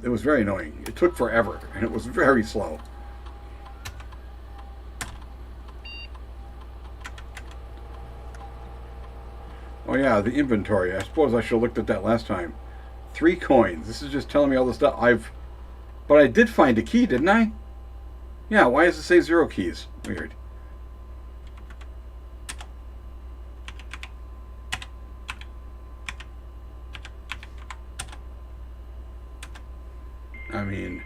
It was very annoying. It took forever, and it was very slow. Oh yeah, the inventory. I suppose I should have looked at that last time. 3 coins. This is just telling me all the stuff But I did find a key, didn't I? Yeah, why does it say 0 keys? Weird. I mean...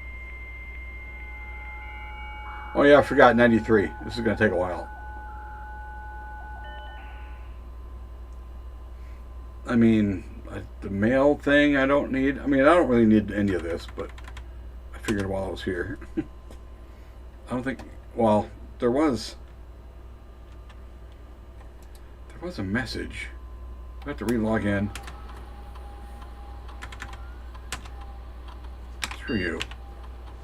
Oh yeah, I forgot 93. This is going to take a while. I mean, the mail thing I don't need. I mean, I don't really need any of this, but I figured while I was here. I don't think... Well, there was a message. I have to re-log in. Screw you.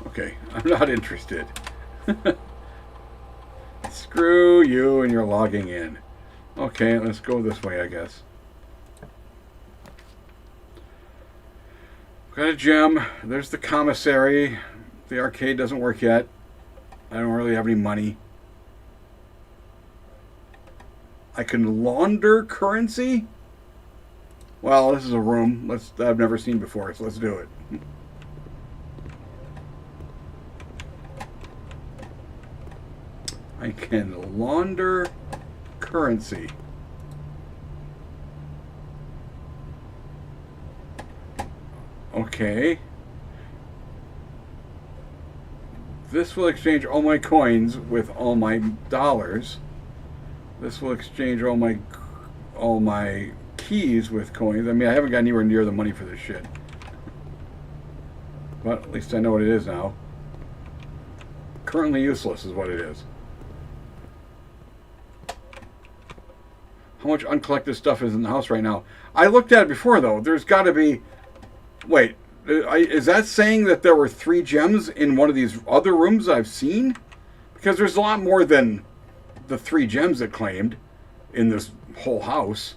Okay, I'm not interested. Screw you and you're logging in. Okay, let's go this way, I guess. Got a gem. There's the commissary. The arcade doesn't work yet. I don't really have any money. I can launder currency? Well, this is a room I've never seen before, so let's do it. I can launder currency. Okay. This will exchange all my coins with all my dollars. This will exchange all my keys with coins. I mean, I haven't got anywhere near the money for this shit. But at least I know what it is now. Currently useless is what it is. How much uncollected stuff is in the house right now? I looked at it before, though. There's got to be... Wait, is that saying that there were 3 gems in one of these other rooms I've seen? Because there's a lot more than the 3 gems it claimed in this whole house.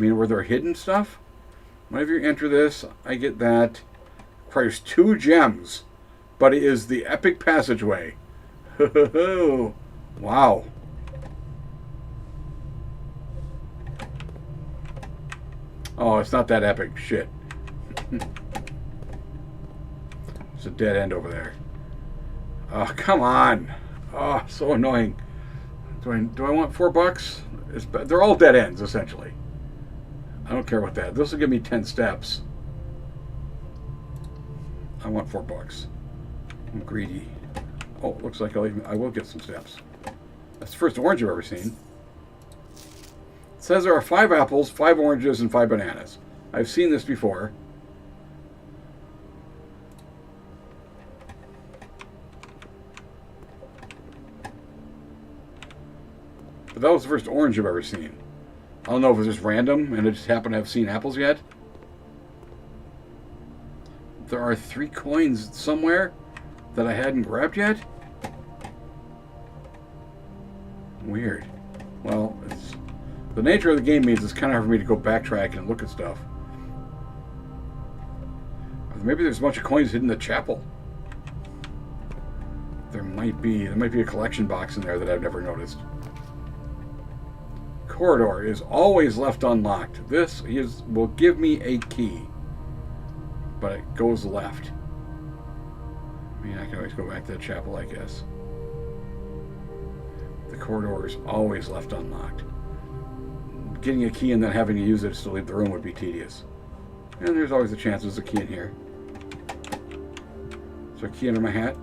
mean, were there hidden stuff? Whenever you enter this, I get that. Requires 2 gems. But it is the epic passageway. Wow. Oh, it's not that epic. Shit. There's a dead end over there. Oh, come on. Oh, so annoying. Do I want $4? They're all dead ends, essentially. I don't care what that. This will give me 10 steps. I want $4. I'm greedy. Oh, looks like I will get some steps. That's the first orange I've ever seen. It says there are 5 apples, 5 oranges, and 5 bananas. I've seen this before. But that was the first orange I've ever seen. I don't know if it's just random and I just happen to have seen apples yet. There are 3 coins somewhere that I hadn't grabbed yet. Weird. Well, the nature of the game means it's kind of hard for me to go backtrack and look at stuff. Maybe there's a bunch of coins hidden in the chapel. There might be a collection box in there that I've never noticed. Corridor is always left unlocked. This will give me a key, but it goes left. I mean, I can always go back to the chapel, I guess. The corridor is always left unlocked. Getting a key and then having to use it to leave the room would be tedious. And there's always a chance there's a key in here. Is there a key under my hat?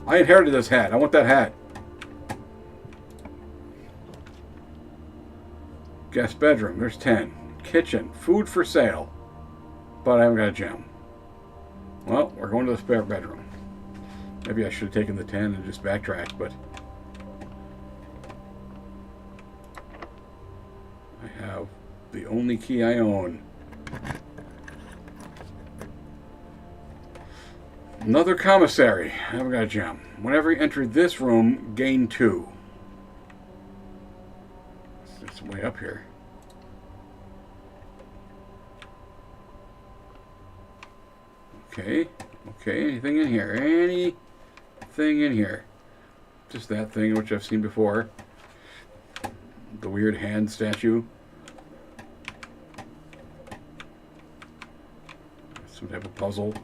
I inherited this hat. I want that hat. Guest bedroom. There's 10. Kitchen. Food for sale. But I haven't got a gem. Well, we're going to the spare bedroom. Maybe I should have taken the 10 and just backtracked, but I have the only key I own. Another commissary. I haven't got a gem. Whenever you enter this room, gain 2. It's way up here. Okay. Okay, anything in here? Anything in here? Just that thing which I've seen before. The weird hand statue. Some type of puzzle.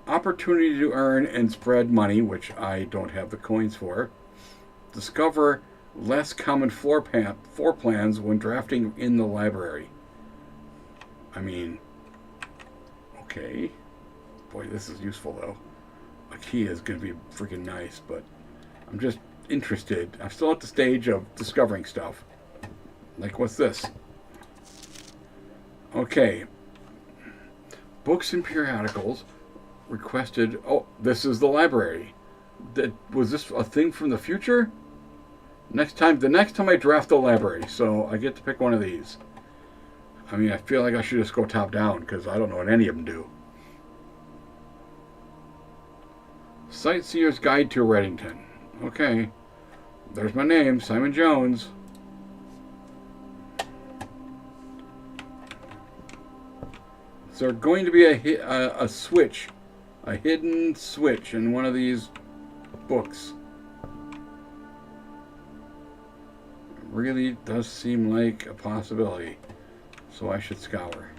Opportunity to earn and spread money, which I don't have the coins for. Discover less common floor plans when drafting in the library. I mean, okay. Boy, this is useful, though. A key is going to be freaking nice, but I'm just interested. I'm still at the stage of discovering stuff. Like, what's this? Okay. Books and periodicals requested. Oh, this is the library. Was this a thing from the future? The next time I draft the library, so I get to pick one of these. I mean, I feel like I should just go top down because I don't know what any of them do. Sightseer's Guide to Reddington. Okay, there's my name, Simon Jones. Is there going to be a switch, a hidden switch in one of these books? Really does seem like a possibility, so I should scour.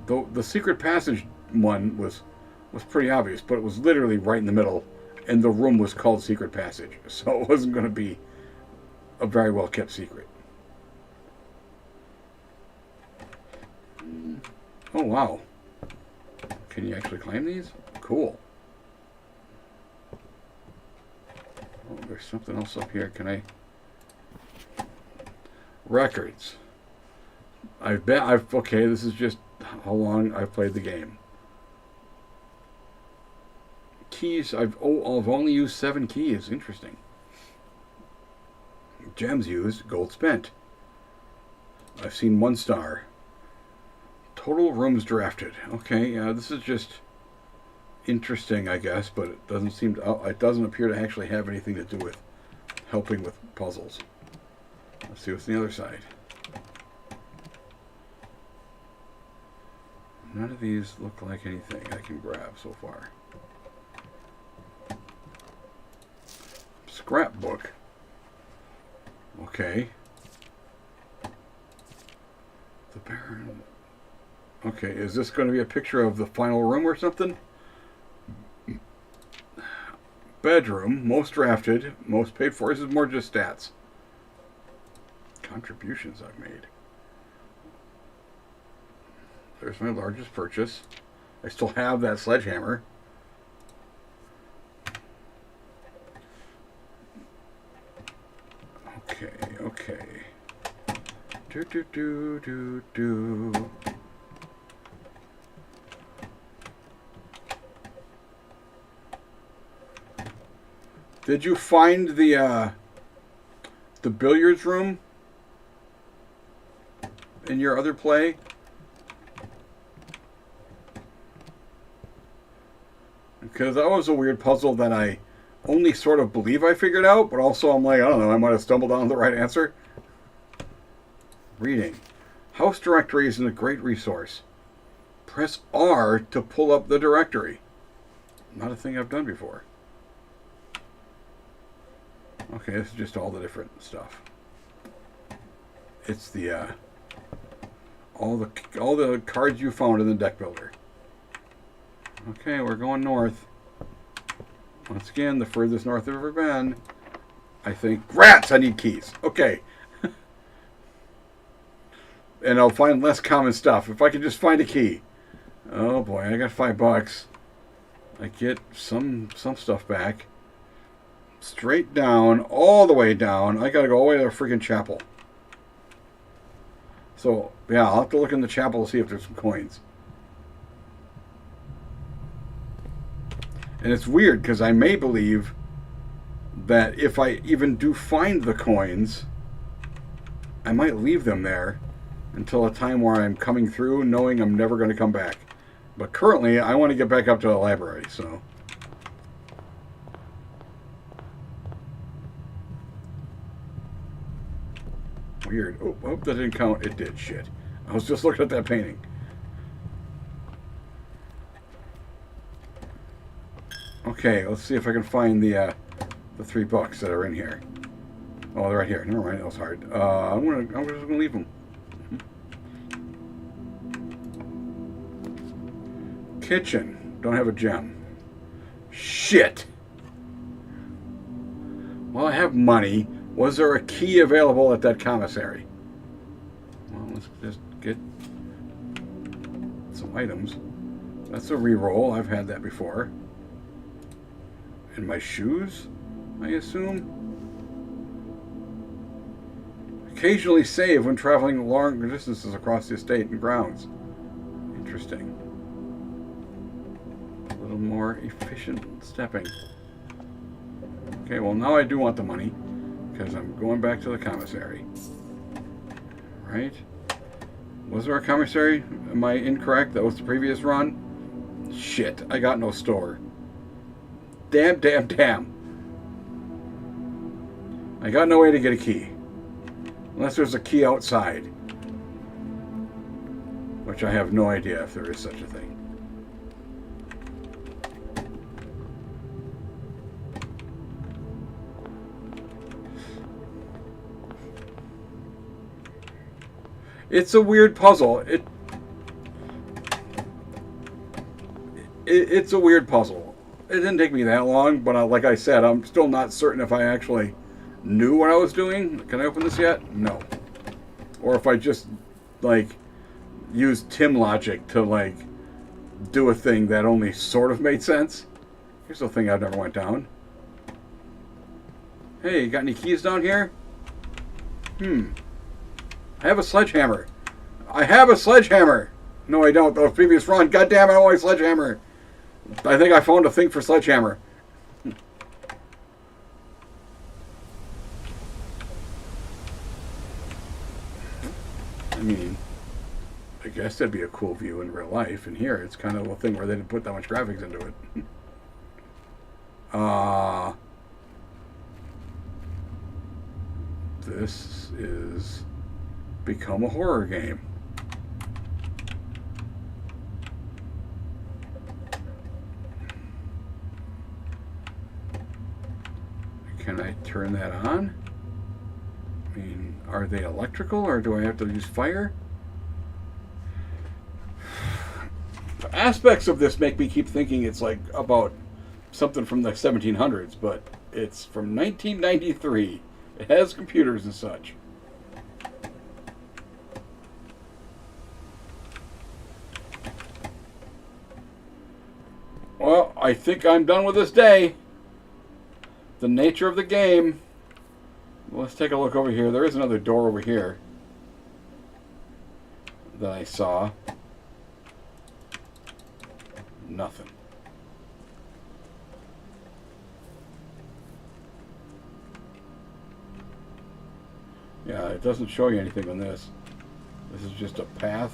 Though the secret passage one was pretty obvious, but it was literally right in the middle, and the room was called Secret Passage, so it wasn't going to be a very well kept secret. Oh wow! Can you actually climb these? Cool. Oh, there's something else up here. Can I? Records. Okay, this is just how long I've played the game. Keys. I've only used 7 keys. Interesting. Gems used. Gold spent. I've seen 1 star. Total rooms drafted. Okay, this is just interesting, I guess, but it doesn't seem to, it doesn't appear to actually have anything to do with helping with puzzles. Let's see what's on the other side. None of these look like anything I can grab so far. Scrapbook. Okay. The Baron. Okay, is this going to be a picture of the final room or something? Bedroom, most drafted, most paid for. This is more just stats. Contributions I've made. There's my largest purchase. I still have that sledgehammer. Okay, okay. Do do do do do. Did you find the billiards room in your other play? Because that was a weird puzzle that I only sort of believe I figured out, but also I'm like, I don't know, I might have stumbled on the right answer. Reading. House directory is a great resource. Press R to pull up the directory. Not a thing I've done before. Okay, this is just all the different stuff. It's the all the cards you found in the deck builder. Okay, we're going north. Once again, the furthest north I've ever been. I think rats. I need keys. Okay. And I'll find less common stuff if I can just find a key. Oh boy, I got $5. I get some stuff back. Straight down, all the way down. I gotta go all the way to the freaking chapel. So, yeah, I'll have to look in the chapel to see if there's some coins. And it's weird, because I may believe that if I even do find the coins, I might leave them there until a time where I'm coming through knowing I'm never going to come back. But currently, I want to get back up to the library, so... Weird. Oh, that didn't count. It did. Shit. I was just looking at that painting. Okay, let's see if I can find the $3 that are in here. Oh, they're right here. Never mind. That was hard. I'm just gonna leave them. Kitchen. Don't have a gem. Shit. Well, I have money. Was there a key available at that commissary? Well, let's just get some items. That's a reroll. I've had that before. And my shoes, I assume. Occasionally save when traveling long distances across the estate and grounds. Interesting. A little more efficient stepping. Okay, well now I do want the money. Because I'm going back to the commissary. Right? Was there a commissary? Am I incorrect? That was the previous run? Shit, I got no store. Damn, damn, damn. I got no way to get a key. Unless there's a key outside. Which I have no idea if there is such a thing. It's a weird puzzle. It's a weird puzzle. It didn't take me that long, but like I said, I'm still not certain if I actually knew what I was doing. Can I open this yet? No. Or if I just, like, used Tim logic to, like, do a thing that only sort of made sense. Here's a thing I've never went down. Hey, you got any keys down here? I have a sledgehammer. I have a sledgehammer. No, I don't. That was previous run. God damn it, I want a sledgehammer. I think I found a thing for sledgehammer. I mean, I guess that'd be a cool view in real life. And here, it's kind of a thing where they didn't put that much graphics into it. This is become a horror game. Can I turn that on? I mean, are they electrical or do I have to use fire? The aspects of this make me keep thinking it's like about something from the 1700s, but it's from 1993. It has computers and such. Well, I think I'm done with this day. The nature of the game. Let's take a look over here. There is another door over here that I saw. Nothing. Yeah, it doesn't show you anything on this. This is just a path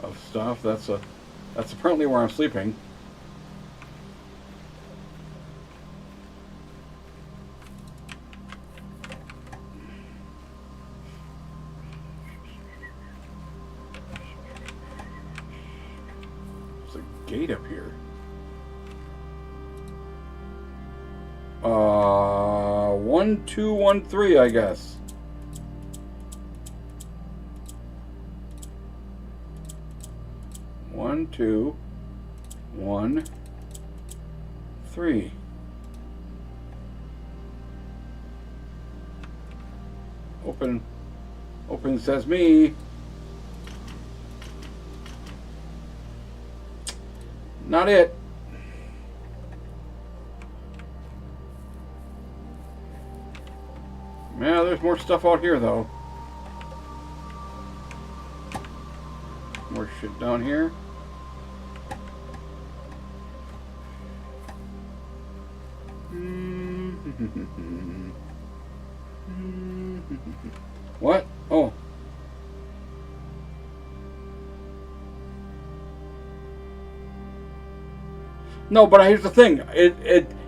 of stuff. That's apparently where I'm sleeping. There's a gate up here. 1213, I guess. One, two, 1, 3. Open says me. Not it. Yeah, there's more stuff out here though. More shit down here. What? Oh. No, but here's the thing.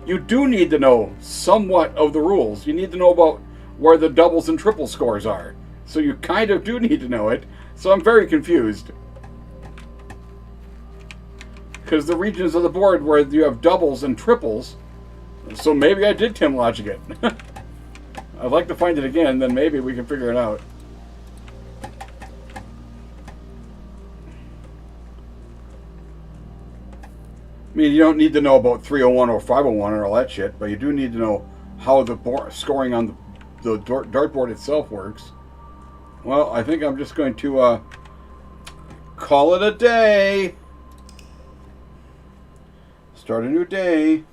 You do need to know somewhat of the rules. You need to know about where the doubles and triple scores are. So you kind of do need to know it. So I'm very confused. Because the regions of the board where you have doubles and triples. So maybe I did Tim Logic it. I'd like to find it again, then maybe we can figure it out. I mean, you don't need to know about 301 or 501 or all that shit, but you do need to know how the scoring on the dartboard itself works. Well, I think I'm just going to call it a day. Start a new day.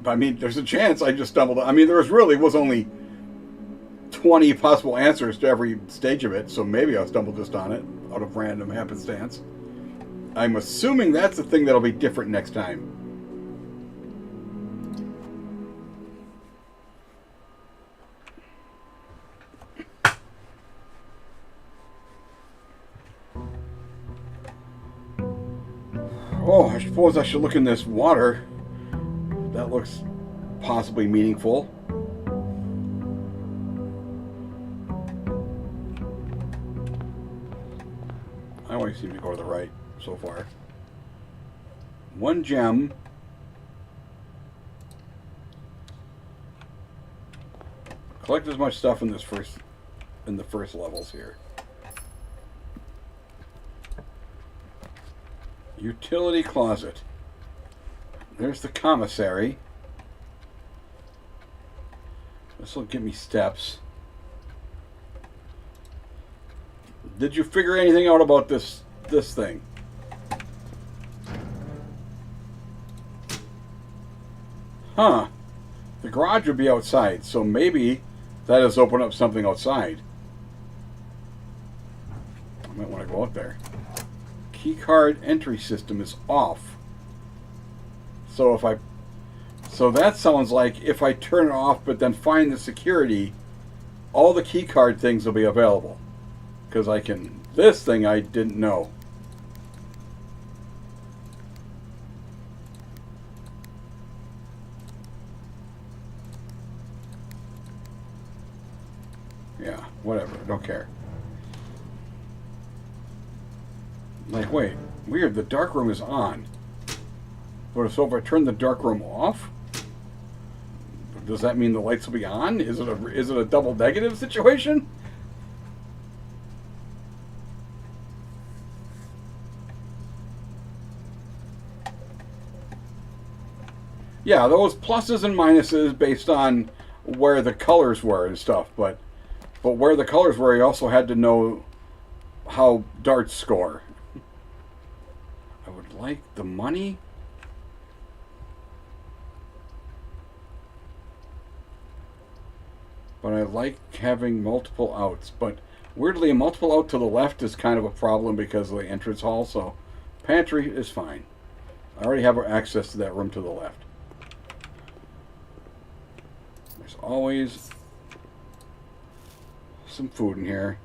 I mean, there's a chance I just stumbled. I mean, there was only 20 possible answers to every stage of it, so maybe I stumbled just on it out of random happenstance. I'm assuming that's the thing that'll be different next time. Oh, I suppose I should look in this water. That looks possibly meaningful. I always seem to go to the right so far. 1 gem. Collect as much stuff in the first levels here. Utility closet. There's the commissary. This will give me steps. Did you figure anything out about this thing? Huh. The garage would be outside, so maybe that does open up something outside. I might want to go out there. Key card entry system is off. So So that sounds like if I turn it off but then find the security, all the key card things will be available. Because I can... This thing I didn't know. Yeah, whatever. Don't care. Like, wait. Weird. The dark room is on. But so if I turn the dark room off, does that mean the lights will be on? Is it a double negative situation? Yeah, those pluses and minuses based on where the colors were and stuff, but where the colors were, you also had to know how darts score. I would like the money. But I like having multiple outs. But weirdly, a multiple out to the left is kind of a problem because of the entrance hall, so pantry is fine. I already have access to that room to the left. There's always some food in here.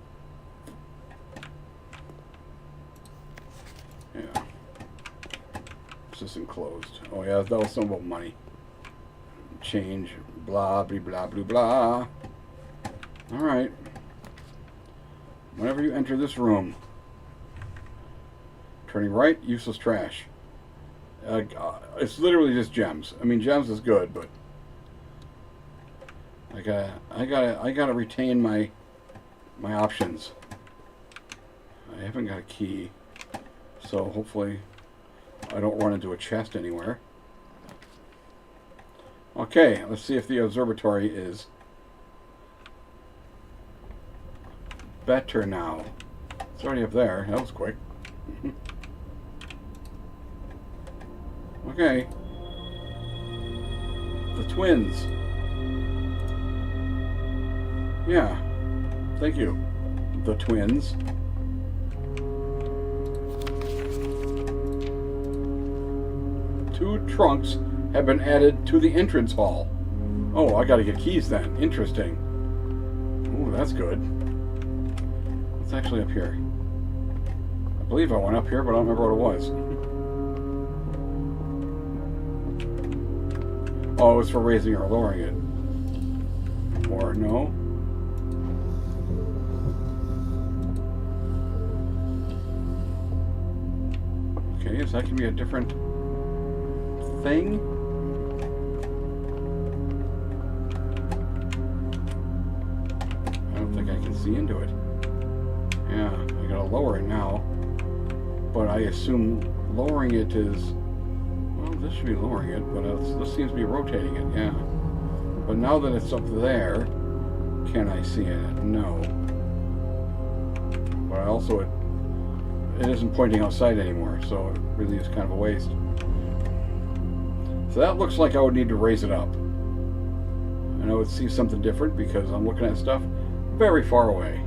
Yeah. This is enclosed. Oh yeah, that was something about money. Change, blah, blah, blah, blah, blah. Alright. Whenever you enter this room, turning right, useless trash. It's literally just gems. I mean, gems is good, but I gotta retain my options. I haven't got a key, so hopefully I don't run into a chest anywhere. Okay, let's see if the observatory is better now. It's already up there. That was quick. Okay. The twins. Yeah. Thank you. The twins. Two trunks have been added to the entrance hall. Oh, I gotta get keys then. Interesting. Ooh, that's good. What's actually up here? I believe I went up here, but I don't remember what it was. Oh, it's for raising or lowering it. Or no? Okay, so that can be a different thing. I don't think I can see into it. Yeah, I gotta lower it now. But I assume lowering it is... Well, this should be lowering it, but this seems to be rotating it, yeah. But now that it's up there, can I see it? No. But also it isn't pointing outside anymore, so it really is kind of a waste. So that looks like I would need to raise it up. And I would see something different because I'm looking at stuff very far away.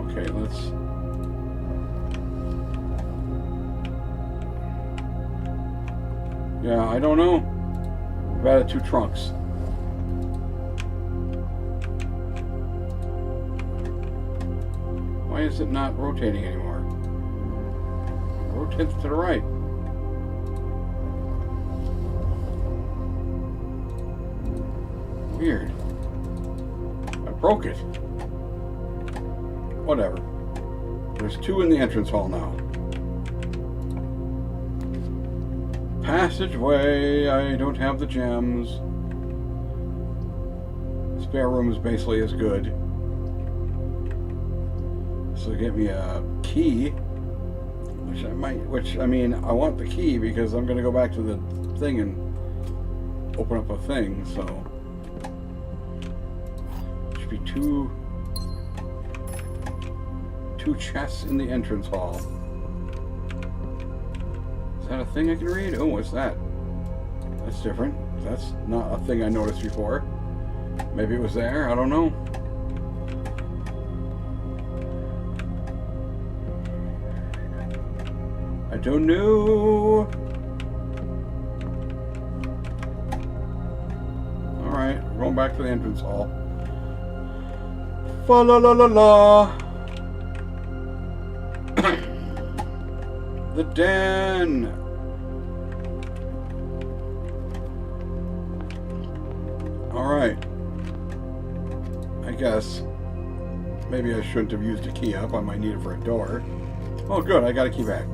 Okay, let's... Yeah, I don't know. I've added two trunks. Why is it not rotating anymore? It rotates to the right. Weird. I broke it. Whatever. There's two in the entrance hall now. Passageway. I don't have the gems. Spare room is basically as good. So get me a key, which I might. Which I mean, I want the key because I'm going to go back to the thing and open up a thing. So should be two chests in the entrance hall. Is that a thing I can read? Oh, what's that? It's different. That's not a thing I noticed before. Maybe it was there. I don't know. I don't know. Alright, we're going back to the entrance hall. Fa la la la la. The den. Alright. I guess maybe I shouldn't have used a key up. I might need it for a door. Oh good, I got a key back.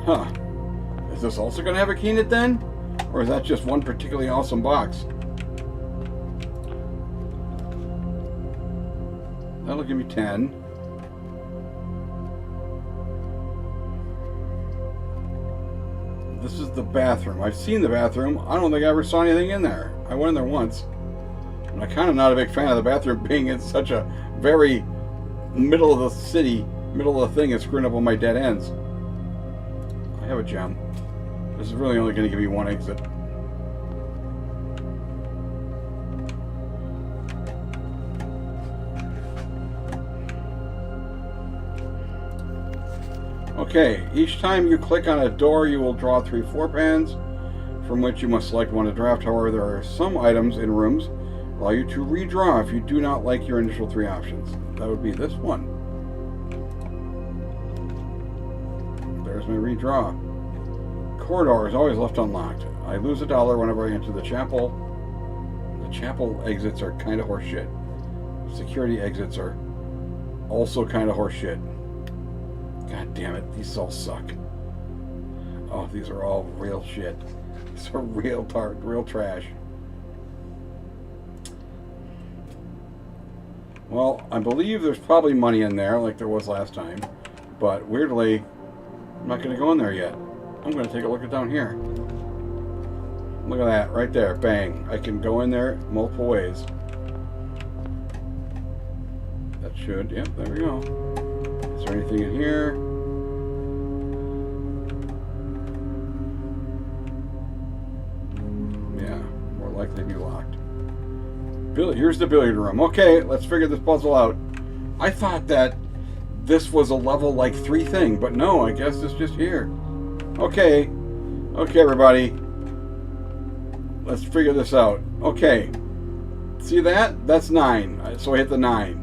Huh. Is this also going to have a key in it then? Or is that just one particularly awesome box? That'll give me 10. This is the bathroom. I've seen the bathroom. I don't think I ever saw anything in there. I went in there once. And I'm kind of not a big fan of the bathroom being in such a very middle of the city, middle of the thing, and screwing up all my dead ends. I have a gem. This is really only going to give me one exit. Okay, each time you click on a door, you will draw 3 floor pans, from which you must select one to draft. However, there are some items in rooms allow you to redraw if you do not like your initial 3 options. That would be this one. There's my redraw. Corridor is always left unlocked. I lose $1 whenever I enter the chapel. The chapel exits are kind of horseshit. Security exits are also kind of horseshit. God damn it, these all suck. Oh, these are all real shit. These are real trash. Well, I believe there's probably money in there like there was last time. But weirdly, I'm not going to go in there yet. I'm going to take a look at down here. Look at that, right there, bang. I can go in there multiple ways. That should, yep, there we go. Is there anything in here? Yeah, more likely to be locked. Here's the billiard room. Okay, let's figure this puzzle out. I thought that this was a level like 3 thing, but no, I guess it's just here. Okay. Okay, everybody. Let's figure this out. Okay. See that? That's 9. So I hit the 9.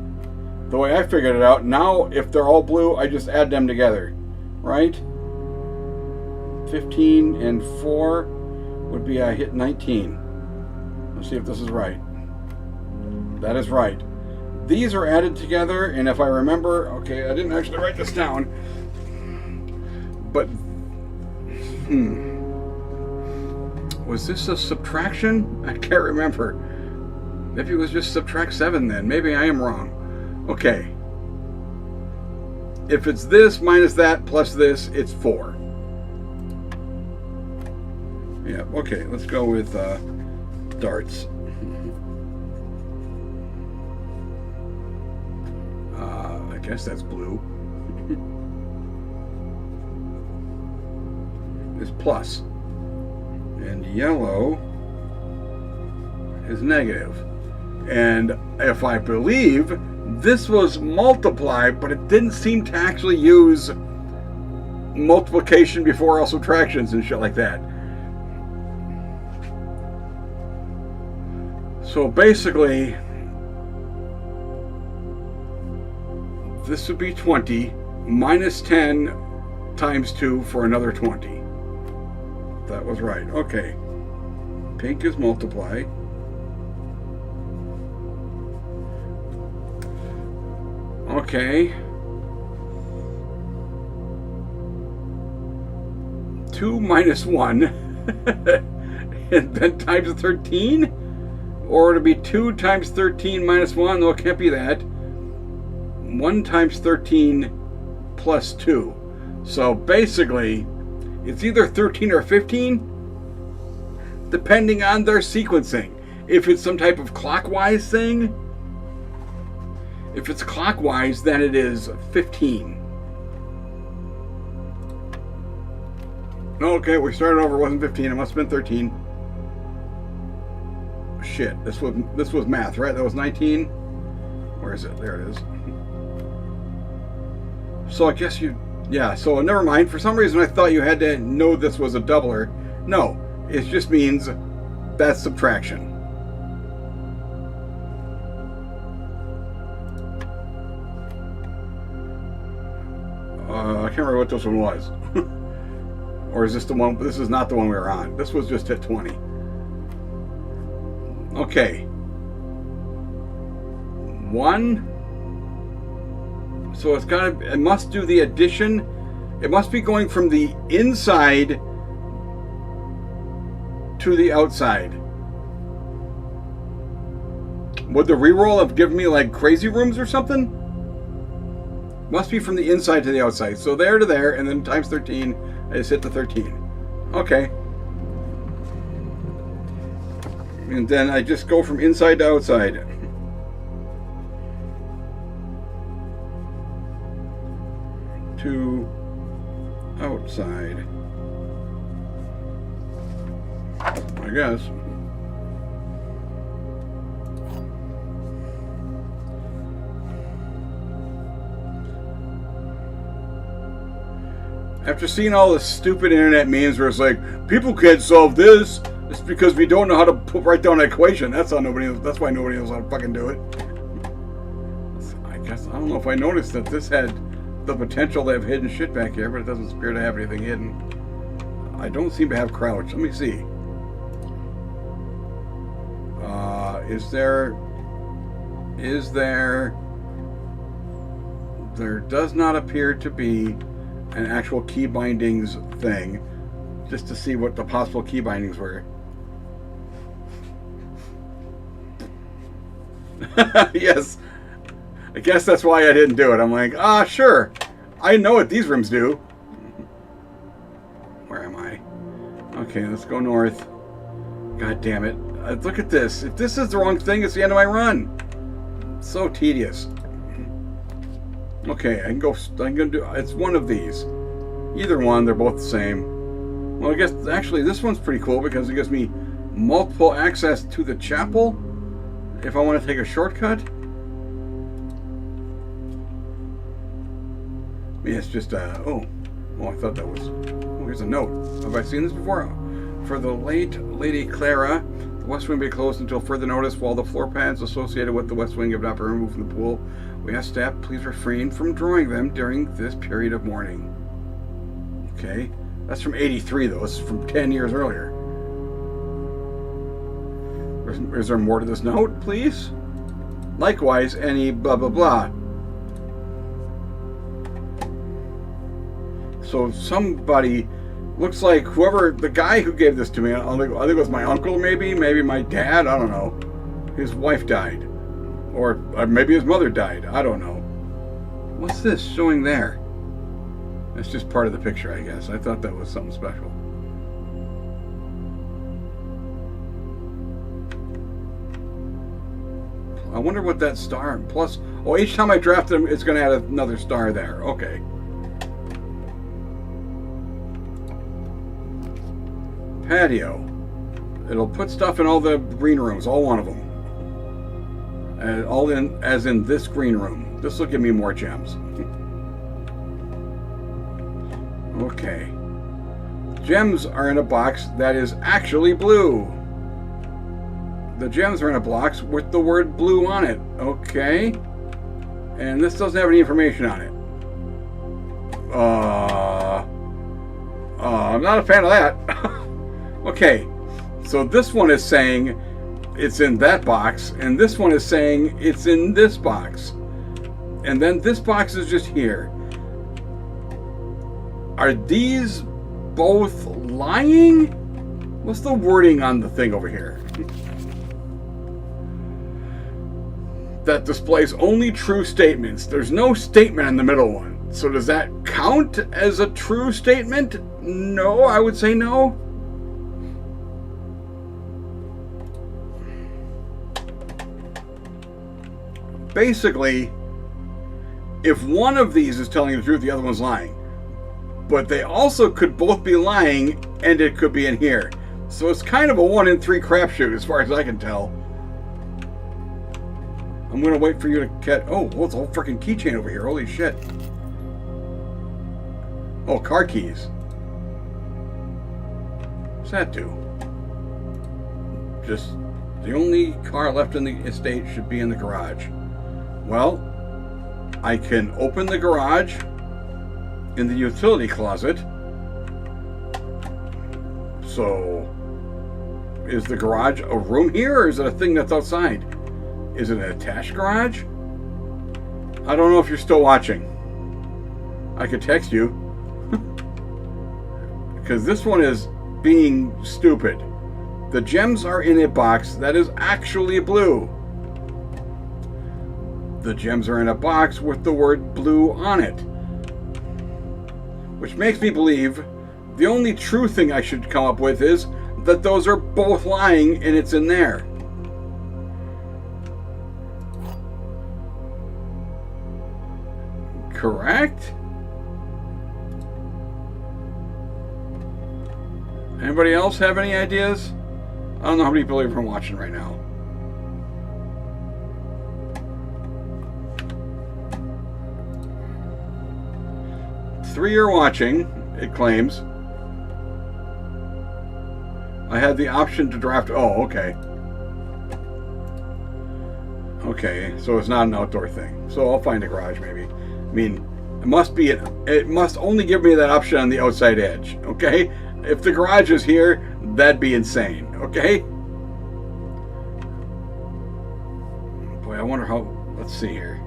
The way I figured it out, now if they're all blue, I just add them together. Right? 15 and 4 would be I hit 19. Let's see if this is right. That is right. These are added together, and if I remember, okay, I didn't actually write this down, but was this a subtraction? I can't remember. Maybe it was just subtract 7 then. Maybe I am wrong. Okay. If it's this minus that plus this, it's 4. Yeah, okay, let's go with darts. I guess that's blue. Is plus. And yellow is negative. And if I believe, this was multiply, but it didn't seem to actually use multiplication before all subtractions and shit like that. So basically, this would be 20 minus 10 times 2 for another 20. That was right. Okay. Pink is multiply. Okay. 2 minus 1. And then times 13? Or it'll be 2 times 13 minus 1. No, it can't be that. 1 times 13 plus 2. So basically, it's either 13 or 15, depending on their sequencing. If it's some type of clockwise thing, if it's clockwise, then it is 15. No, okay, we started over. It wasn't 15. It must have been 13. Shit, this was math, right? That was 19. Where is it? There it is. So I guess yeah, so never mind. For some reason I thought you had to know this was a doubler. No, it just means that's subtraction. I can't remember what this one was. Or is this the one? This is not the one we were on. This was just at 20. Okay. 1. So it must do the addition. It must be going from the inside to the outside. Would the reroll have given me like crazy rooms or something? Must be from the inside to the outside. So there to there, and then times 13. I just hit the 13. Okay. And then I just go from inside to outside. To outside. I guess. After seeing all the stupid internet memes where it's like, people can't solve this, it's because we don't know how to write down an equation. That's why nobody knows how to fucking do it. I guess, I don't know if I noticed that this had the potential to have hidden shit back here, but it doesn't appear to have anything hidden. I don't seem to have crouch. Let me see. There does not appear to be an actual key bindings thing, just to see what the possible key bindings were. Yes, I guess that's why I didn't do it. I'm like, sure, I know what these rooms do. Where am I? Okay, let's go north. God damn it. Look at this. If this is the wrong thing, it's the end of my run. It's so tedious. Okay, I'm gonna do, it's one of these. Either one, they're both the same. Well, I guess, actually, this one's pretty cool because it gives me multiple access to the chapel if I want to take a shortcut. Yeah, it's just, I thought that was, here's a note. Have I seen this before? For the late Lady Clara, the west wing may be closed until further notice. While the floor plans associated with the west wing have not been removed from the pool, we ask staff please refrain from drawing them during this period of mourning. Okay, that's from 83 though. It's from 10 years earlier. Is there more to this note, please? Likewise, any blah blah blah. So somebody, looks like whoever, the guy who gave this to me, I think it was my uncle maybe my dad, I don't know. His wife died. Or maybe his mother died. I don't know. What's this showing there? It's just part of the picture, I guess. I thought that was something special. I wonder what that star plus. Oh, each time I draft him, it's going to add another star there. Okay. Patio. It'll put stuff in all the green rooms, all one of them. And all in, as in this green room. This will give me more gems. Okay. Gems are in a box that is actually blue. The gems are in a box with the word blue on it. Okay. And this doesn't have any information on it. I'm not a fan of that. Okay. So this one is saying it's in that box, and this one is saying it's in this box. And then this box is just here. Are these both lying? What's the wording on the thing over here? That displays only true statements. There's no statement in the middle one. So does that count as a true statement? No, I would say no. Basically, if one of these is telling the truth, the other one's lying. But they also could both be lying, and it could be in here. So it's kind of a 1 in 3 crapshoot, as far as I can tell. I'm gonna wait for you to catch. Oh, well, it's a whole freaking keychain over here. Holy shit. Oh, car keys. What's that do? Just the only car left in the estate should be in the garage. Well, I can open the garage in the utility closet. So, is the garage a room here, or is it a thing that's outside? Is it an attached garage? I don't know if you're still watching. I could text you. Because this one is being stupid. The gems are in a box that is actually blue. The gems are in a box with the word blue on it. Which makes me believe the only true thing I should come up with is that those are both lying and it's in there. Correct? Anybody else have any ideas? I don't know how many people are even watching right now. Three are watching, it claims. I had the option to draft. Oh, okay. Okay, so it's not an outdoor thing. So I'll find a garage maybe. I mean, it must only give me that option on the outside edge, okay? If the garage is here, that'd be insane, okay? Boy, I wonder how, let's see here.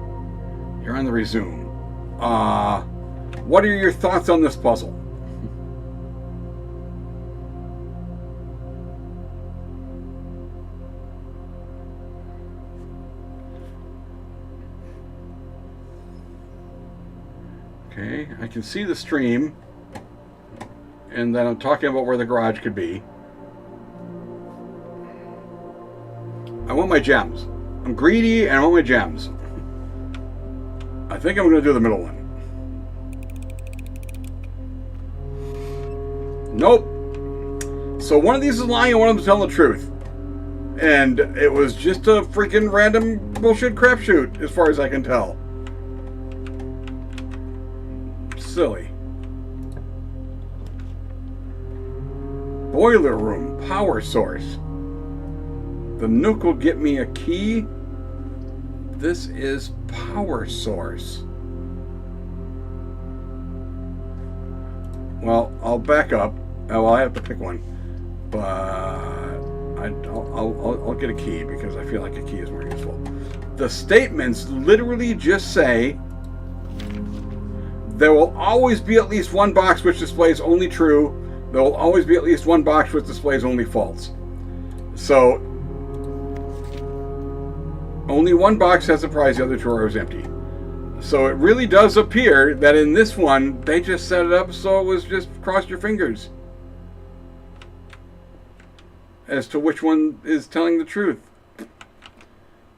You're on the resume. What are your thoughts on this puzzle? Okay, I can see the stream, and then I'm talking about where the garage could be. I want my gems. I'm greedy and I want my gems. I think I'm going to do the middle one. Nope. So one of these is lying and one of them's telling the truth. And it was just a freaking random bullshit crapshoot, as far as I can tell. Silly. Boiler room, power source. The Nook will get me a key. This is power source. Well, I'll back up. Oh, I have to pick one, but I'll get a key because I feel like a key is more useful. The statements literally just say there will always be at least one box which displays only true. There will always be at least one box which displays only false. So only one box has a prize, the other drawer is empty. So it really does appear that in this one, they just set it up so it was just cross your fingers as to which one is telling the truth.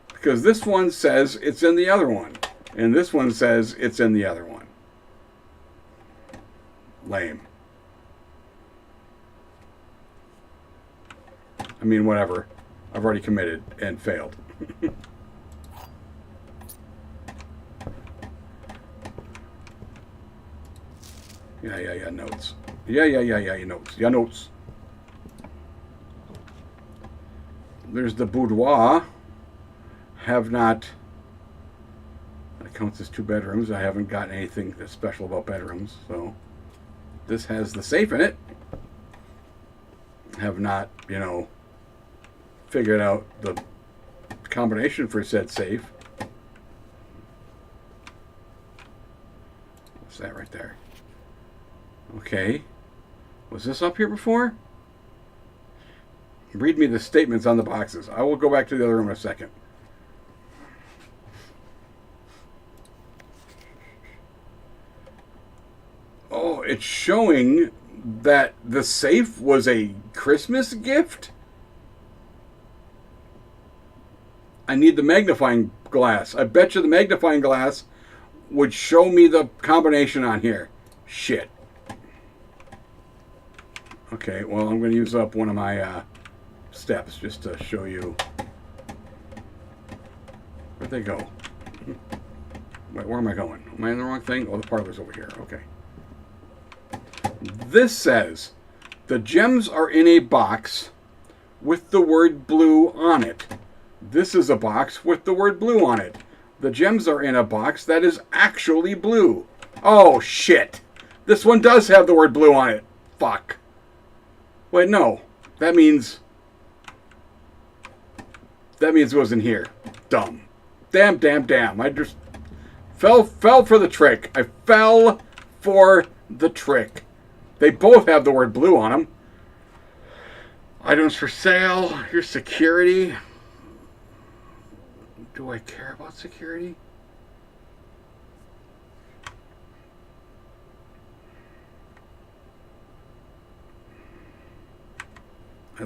Because this one says it's in the other one, and this one says it's in the other one. Lame. I mean, whatever. I've already committed and failed. Yeah, notes. Yeah, notes. Yeah, notes. There's the boudoir. Have not... That counts as 2 bedrooms. I haven't gotten anything that's special about bedrooms, so... This has the safe in it. Have not, figured out the combination for said safe. What's that right there? Okay. Was this up here before? Read me the statements on the boxes. I will go back to the other room in a second. Oh, it's showing that the safe was a Christmas gift? I need the magnifying glass. I bet you the magnifying glass would show me the combination on here. Shit. Okay, well, I'm going to use up one of my steps just to show you. Where'd they go? Wait, where am I going? Am I in the wrong thing? Oh, the parlor's over here. Okay. This says the gems are in a box with the word blue on it. This is a box with the word blue on it. The gems are in a box that is actually blue. Oh, shit. This one does have the word blue on it. Fuck. Wait, no. That means it wasn't here. Dumb. Damn. I just fell for the trick. I fell for the trick. They both have the word blue on them. Items for sale. Here's security. Do I care about security?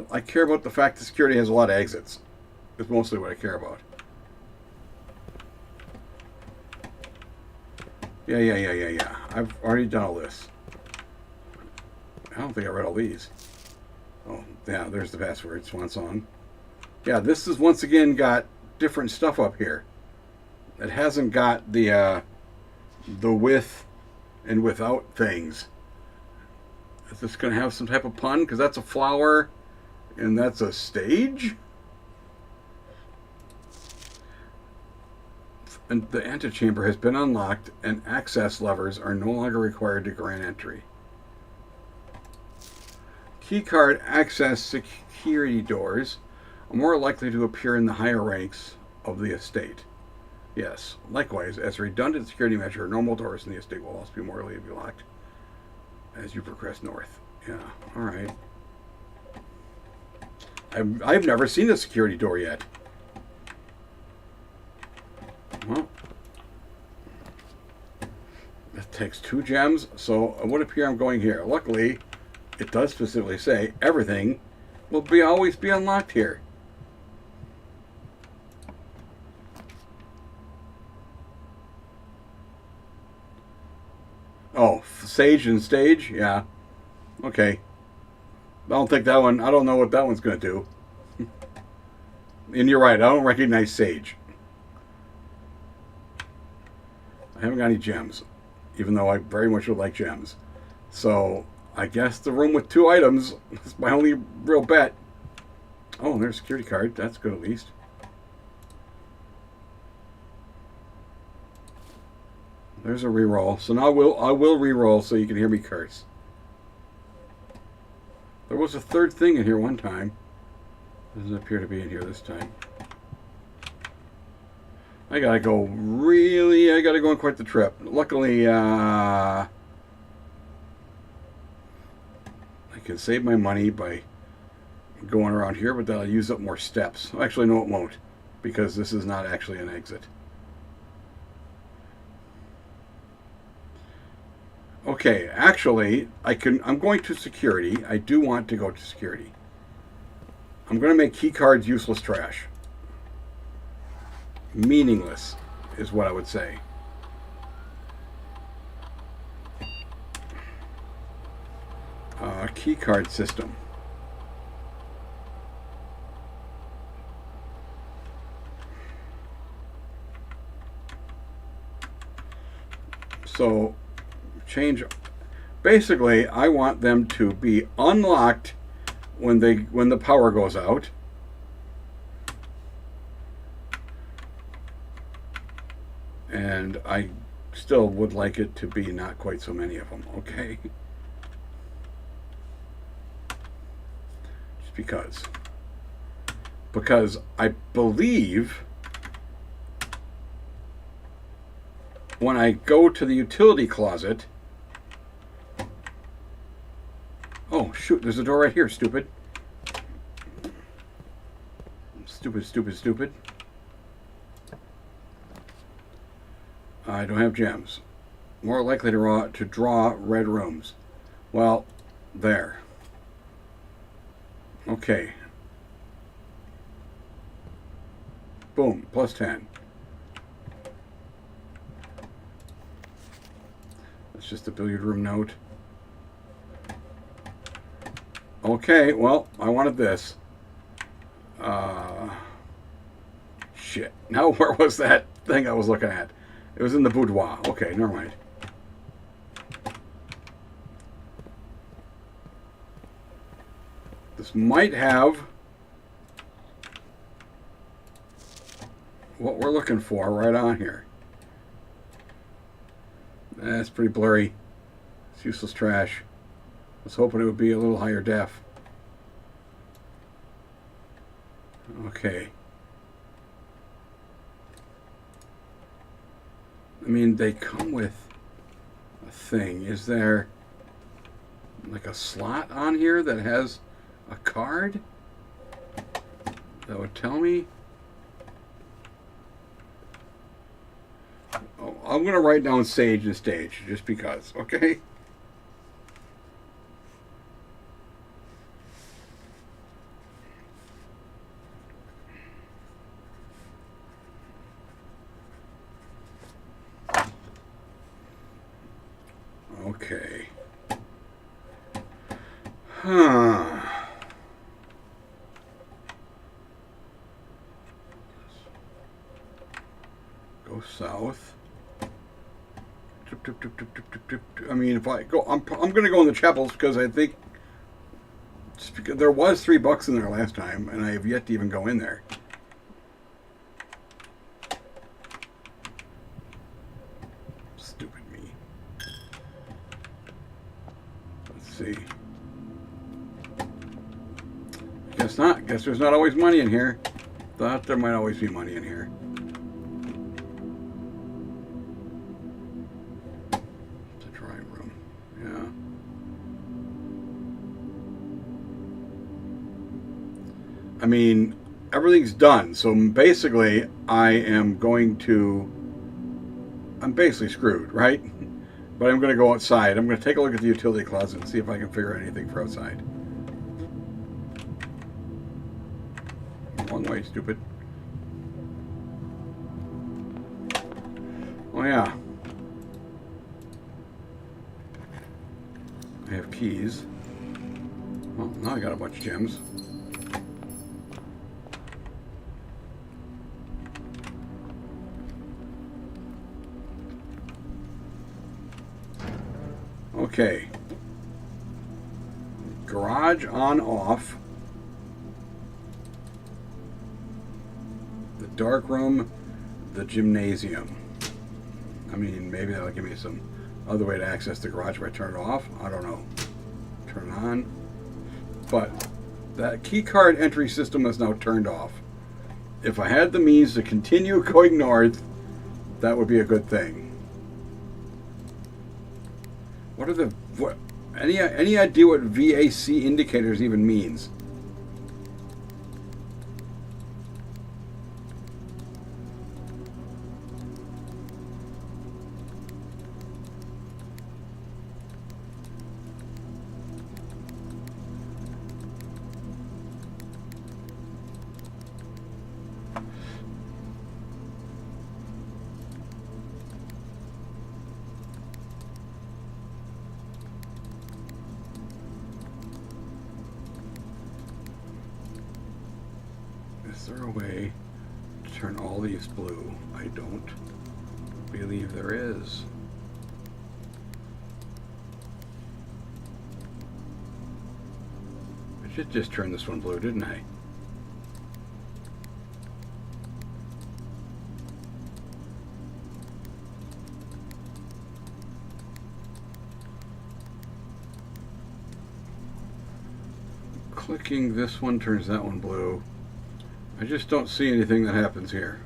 I care about the fact that security has a lot of exits. It's mostly what I care about. Yeah. I've already done all this. I don't think I read all these. Oh, yeah, there's the password, Swan Song. Yeah, this is once again got different stuff up here. It hasn't got the with and without things. Is this going to have some type of pun? Because that's a flower and that's a stage? And the antechamber has been unlocked and access levers are no longer required to grant entry. Keycard access security doors are more likely to appear in the higher ranks of the estate. Yes. Likewise, as a redundant security measure, normal doors in the estate will also be more likely to be locked as you progress north. Yeah. All right. I've never seen a security door yet. Well, it takes 2 gems, so it would appear I'm going here. Luckily, it does specifically say everything will always be unlocked here. Oh, sage and stage? Yeah. Okay. I don't think that one, I don't know what that one's going to do. And you're right, I don't recognize sage. I haven't got any gems, even though I very much would like gems. So, I guess the room with 2 items is my only real bet. Oh, there's a security card. That's good at least. There's a reroll. So now I will reroll so you can hear me curse. There was a 3rd thing in here one time. Doesn't appear to be in here this time. I gotta go on quite the trip. Luckily, I can save my money by going around here, but that'll use up more steps. Actually, no, it won't, because this is not actually an exit. Okay, actually, I'm going to security. I do want to go to security. I'm going to make key cards useless trash. Meaningless is what I would say. Key card system. So change. Basically, I want them to be unlocked when the power goes out. And I still would like it to be not quite so many of them, okay? Just because I believe when I go to the utility closet, oh shoot, there's a door right here, stupid. Stupid. I don't have gems. More likely to draw red rooms. Well, there. Okay. Boom, plus 10. That's just a billiard room note. Okay, well, I wanted this. Shit. Now, where was that thing I was looking at? It was in the boudoir. Okay, never mind. This might have what we're looking for right on here. That's pretty blurry. It's useless trash. I was hoping it would be a little higher def. Okay. I mean, they come with a thing. Is there like a slot on here that has a card that would tell me? Oh, I'm going to write down Sage and Stage just because, okay? Okay. Huh. Go south. I mean, if I go, I'm going to go in the chapels because I think because there was $3 in there last time, and I have yet to even go in there. Stupid me. Let's see. Guess not. Guess there's not always money in here. Thought there might always be money in here. It's a drawing room. Yeah. I mean, everything's done. So basically, I'm basically screwed, right? But I'm going to go outside. I'm going to take a look at the utility closet and see if I can figure out anything for outside. Wrong way, stupid. Oh yeah. I have keys. Well, now I got a bunch of gems. Okay. Garage on off. The dark room, the gymnasium. I mean, maybe that'll give me some other way to access the garage if I turn it off. I don't know. Turn it on. But that key card entry system is now turned off. If I had the means to continue going north, that would be a good thing. What are the any idea what VAC indicators even means? Is there a way to turn all these blue? I don't believe there is. I should just turn this one blue, didn't I? Clicking this one turns that one blue. I just don't see anything that happens here.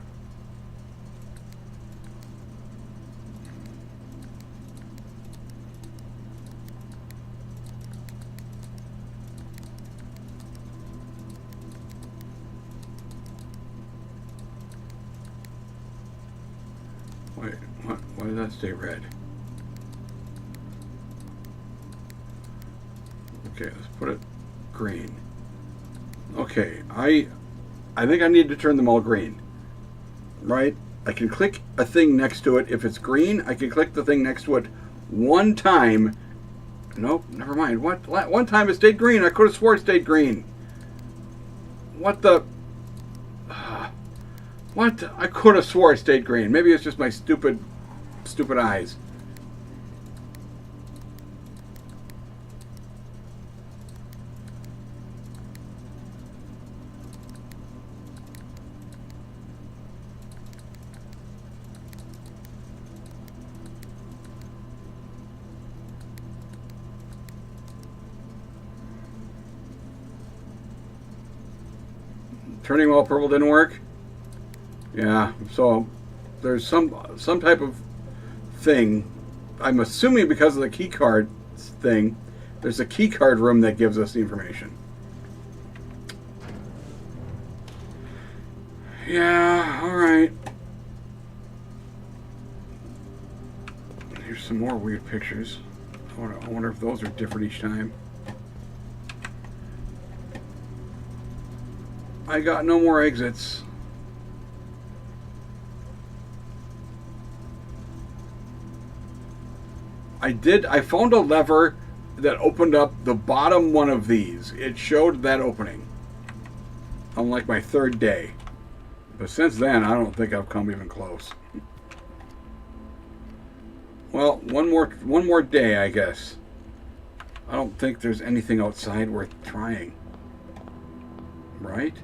Wait, what? Why did that stay red? Okay, let's put it green. Okay, I think I need to turn them all green, right? I can click a thing next to it. If it's green, I can click the thing next to it one time Nope, never mind. What? One time it stayed green. I could have swore it stayed green. What the? What? I could have swore it stayed green. Maybe it's just my stupid eyes. Turning while purple didn't work. Yeah, so there's some type of thing. I'm assuming because of the key card thing, there's a key card room that gives us the information. Yeah, all right. Here's some more weird pictures. I wonder if those are different each time. I got no more exits. I found a lever that opened up the bottom one of these. It showed that opening. On like my third day. But since then, I don't think I've come even close. Well, one more day, I guess. I don't think there's anything outside worth trying. Right?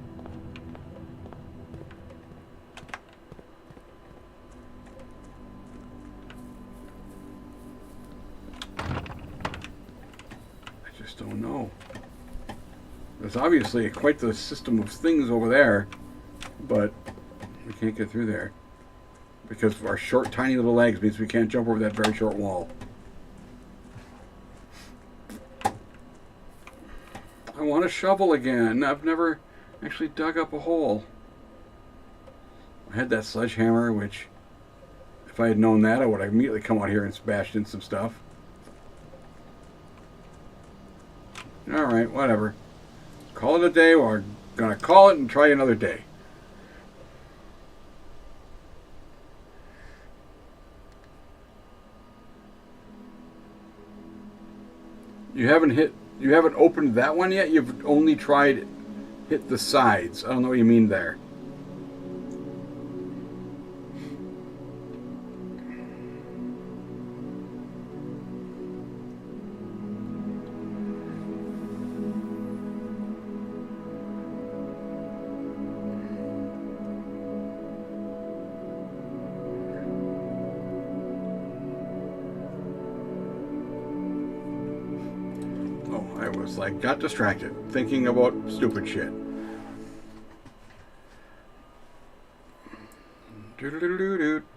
Don't know. There's obviously quite the system of things over there, but we can't get through there because our short, tiny little legs means we can't jump over that very short wall. I want a shovel again. I've never actually dug up a hole. I had that sledgehammer, which if I had known that, I would have immediately come out here and bashed in some stuff. Alright, whatever. Call it a day. We're going to call it and try another day. You haven't opened that one yet? You've only tried hit the sides. I don't know what you mean there. Got distracted thinking about stupid shit.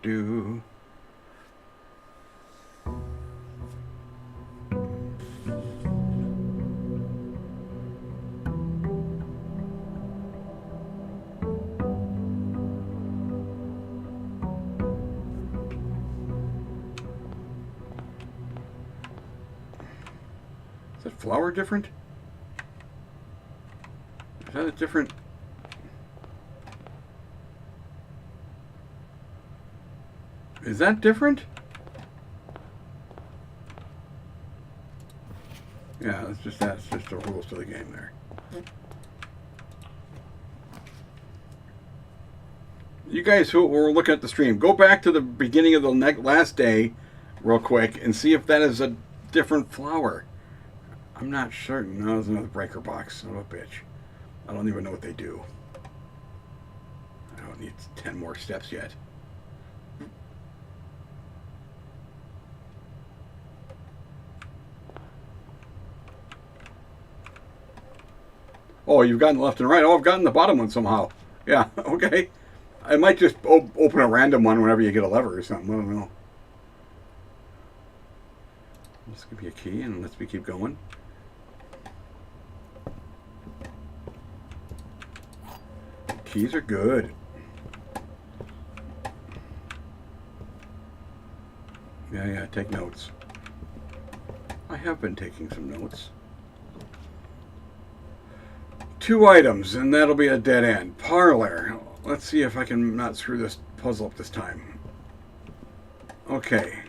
Do. Is that flower different? Is that a different? Is that different? Yeah, that's just the rules to the game there. You guys who were looking at the stream, go back to the beginning of the last day real quick and see if that is a different flower. I'm not certain. No, there's another breaker box. Son of a bitch. I don't even know what they do. I don't need 10 more steps yet. Oh, you've gotten the left and right. Oh, I've gotten the bottom one somehow. Yeah, okay. I might just open a random one whenever you get a lever or something. I don't know. This could be a key, and let's keep going. Keys are good. Yeah, take notes. I have been taking some notes. 2 items, and that'll be a dead end. Parlor. Let's see if I can not screw this puzzle up this time. Okay.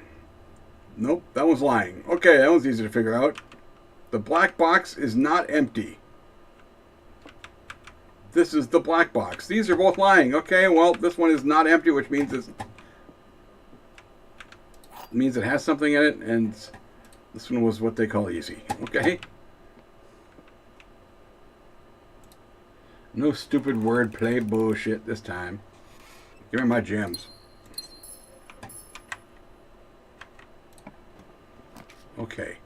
Nope, that one's lying. Okay, that one's easy to figure out. The black box is not empty. This is the black box. These are both lying. Okay, well, this one is not empty, which means it has something in it, and this one was what they call easy. Okay? No stupid wordplay bullshit this time. Give me my gems. Okay.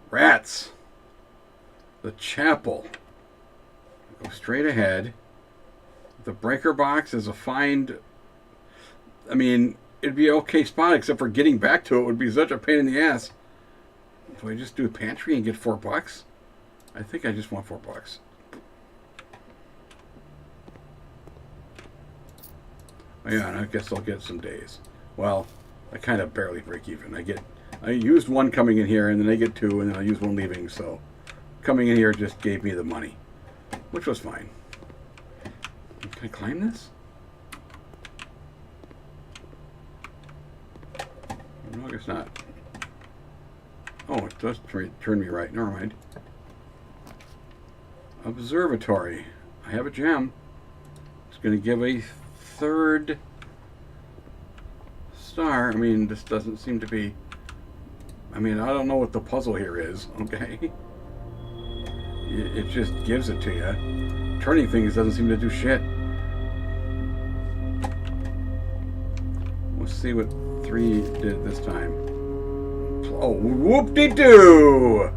Rats. The chapel. Go straight ahead. The breaker box is a find. I mean, it'd be an okay spot, except for getting back to it would be such a pain in the ass. Do I just do pantry and get $4? I think I just want $4. Oh, yeah, and I guess I'll get some days. Well, I kind of barely break even. I used one coming in here, and then I get two, and then I use one leaving, so coming in here just gave me the money, which was fine. Can I climb this? No, I guess not. Oh, it does turn me right. Never mind. Observatory. I have a gem. It's going to give a third star. I mean, this doesn't seem to be... I mean, I don't know what the puzzle here is, okay? It just gives it to you. Turning things doesn't seem to do shit. Let's see what 3 did this time. Oh, whoop-de-doo!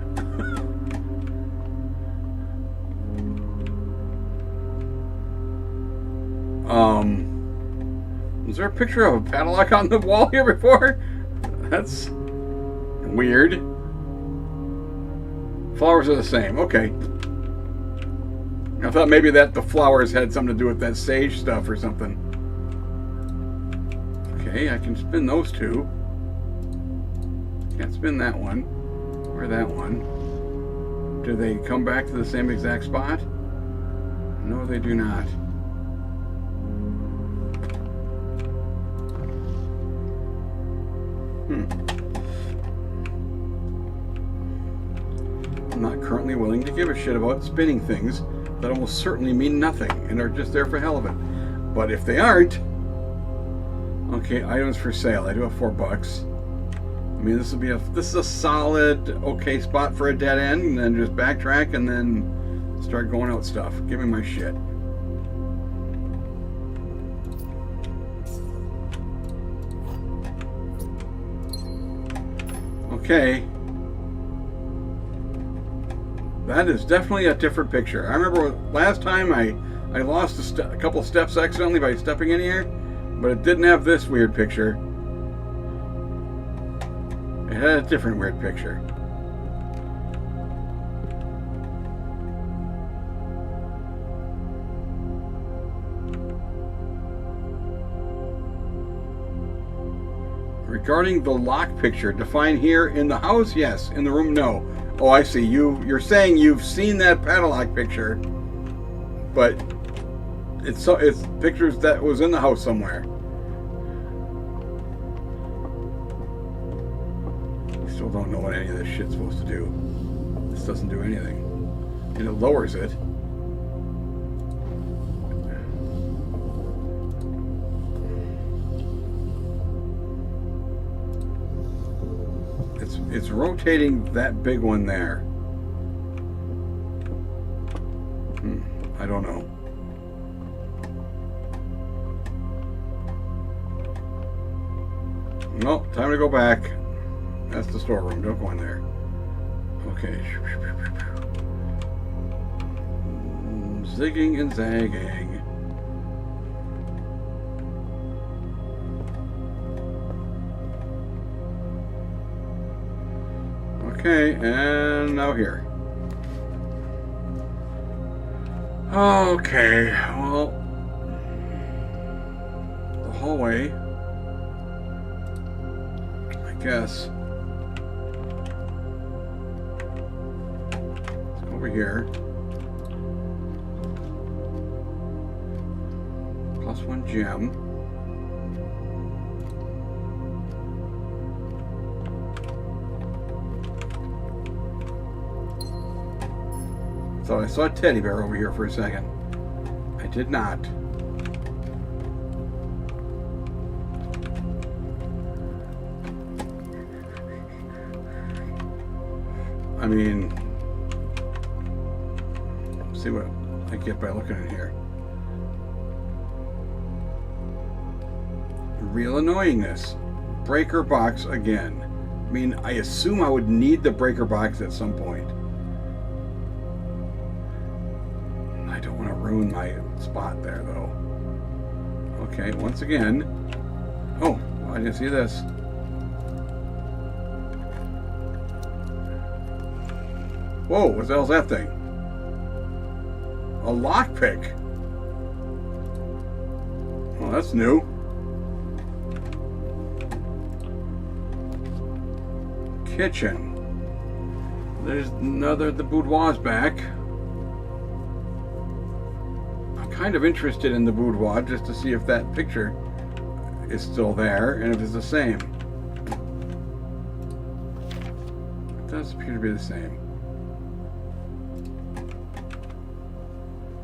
Was there a picture of a padlock on the wall here before? That's weird. Flowers are the same. Okay. I thought maybe that the flowers had something to do with that sage stuff or something. Okay, I can spin those two. Can't spin that one. Or that one. Do they come back to the same exact spot? No, they do not. I'm not currently willing to give a shit about spinning things that almost certainly mean nothing and are just there for hell of it. But if they aren't, okay, items for sale. I do have $4. I mean, this is a solid, okay spot for a dead end, and then just backtrack and then start going out stuff. Give me my shit. Okay. That is definitely a different picture. I remember last time I lost a couple steps accidentally by stepping in here, but it didn't have this weird picture. It had a different weird picture. Regarding the lock picture, define here in the house, yes. In the room, no. Oh, I see. You're saying you've seen that padlock picture, but it's pictures that was in the house somewhere. I still don't know what any of this shit's supposed to do. This doesn't do anything, and it lowers it. It's rotating that big one there. I don't know. Nope, time to go back. That's the storeroom. Don't go in there. Okay. Zigging and zagging. Okay, and now here. Okay, well, the hallway, I guess. Let's go over here. +1 gem. I saw a teddy bear over here for a second. I did not. I mean, see what I get by looking in here. Real annoyingness. Breaker box again. I mean, I assume I would need the breaker box at some point. I don't want to ruin my spot there, though. Okay, once again. Oh, I didn't see this. Whoa, what the hell's that thing? A lockpick. Well, that's new. Kitchen. There's another, the boudoir's back. I'm kind of interested in the boudoir just to see if that picture is still there and if it's the same. It does appear to be the same.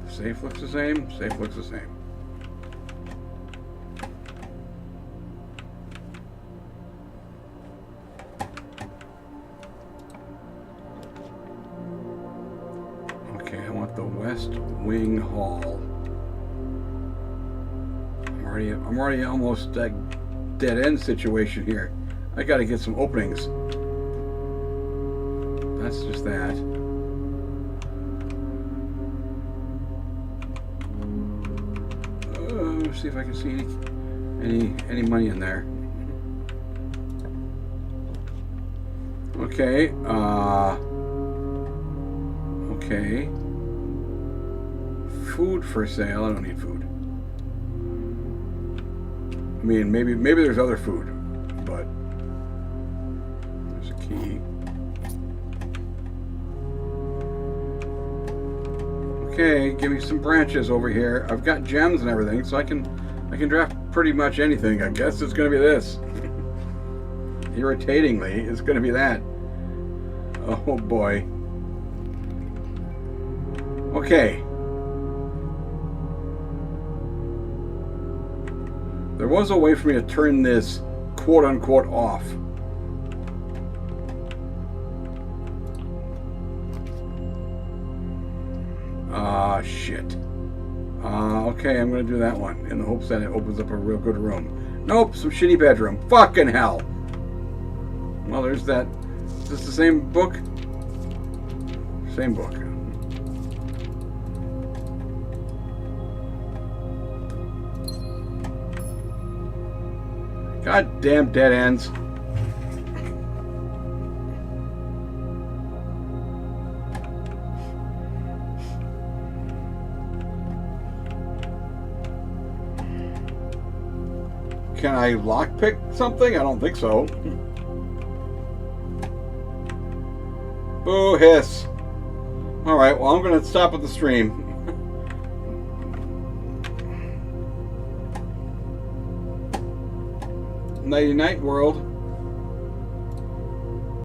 Safe looks the same. Safe looks the same. Okay, I want the West Wing Hall. I'm already almost at dead end situation here. I got to get some openings. That's just that. See if I can see any money in there. Okay. Okay. Food for sale. I don't need food. I mean, maybe there's other food, but there's a key. Okay, give me some branches over here. I've got gems and everything, so I can draft pretty much anything. I guess it's going to be this. Irritatingly, it's going to be that. Oh boy. Okay. There was a way for me to turn this quote-unquote off. Shit. Okay, I'm gonna do that one in the hopes that it opens up a real good room. Nope, some shitty bedroom. Fucking hell. Well, there's that. Is this the same book? Same book. Goddamn dead ends. Can I lockpick something? I don't think so. Boo hiss. Alright, well, I'm going to stop at the stream. Nighty night, world.